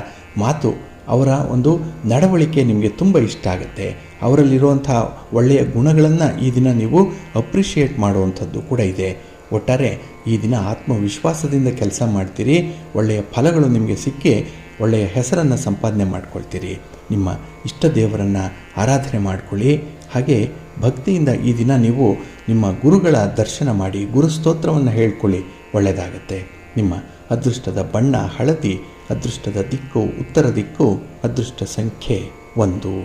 ಮಾತು, ಅವರ ಒಂದು ನಡವಳಿಕೆ ನಿಮಗೆ ತುಂಬ ಇಷ್ಟ ಆಗುತ್ತೆ. ಅವರಲ್ಲಿರುವಂಥ ಒಳ್ಳೆಯ ಗುಣಗಳನ್ನು ಈ ದಿನ ನೀವು ಅಪ್ರಿಷಿಯೇಟ್ ಮಾಡುವಂಥದ್ದು ಕೂಡ ಇದೆ. ಒಟ್ಟಾರೆ ಈ ದಿನ ಆತ್ಮವಿಶ್ವಾಸದಿಂದ ಕೆಲಸ ಮಾಡ್ತೀರಿ. ಒಳ್ಳೆಯ ಫಲಗಳು ನಿಮಗೆ ಸಿಕ್ಕಿ ಒಳ್ಳೆಯ ಹೆಸರನ್ನು ಸಂಪಾದನೆ ಮಾಡ್ಕೊಳ್ತೀರಿ. ನಿಮ್ಮ ಇಷ್ಟ ದೇವರನ್ನು ಆರಾಧನೆ ಮಾಡಿಕೊಳ್ಳಿ. ಹಾಗೆ ಭಕ್ತಿಯಿಂದ ಈ ದಿನ ನೀವು ನಿಮ್ಮ ಗುರುಗಳ ದರ್ಶನ ಮಾಡಿ ಗುರುಸ್ತೋತ್ರವನ್ನು ಹೇಳ್ಕೊಳ್ಳಿ, ಒಳ್ಳೆಯದಾಗತ್ತೆ. ನಿಮ್ಮ ಅದೃಷ್ಟದ ಬಣ್ಣ ಹಳದಿ, ಅದೃಷ್ಟದ ದಿಕ್ಕು ಉತ್ತರ ದಿಕ್ಕು, ಅದೃಷ್ಟ ಸಂಖ್ಯೆ 1.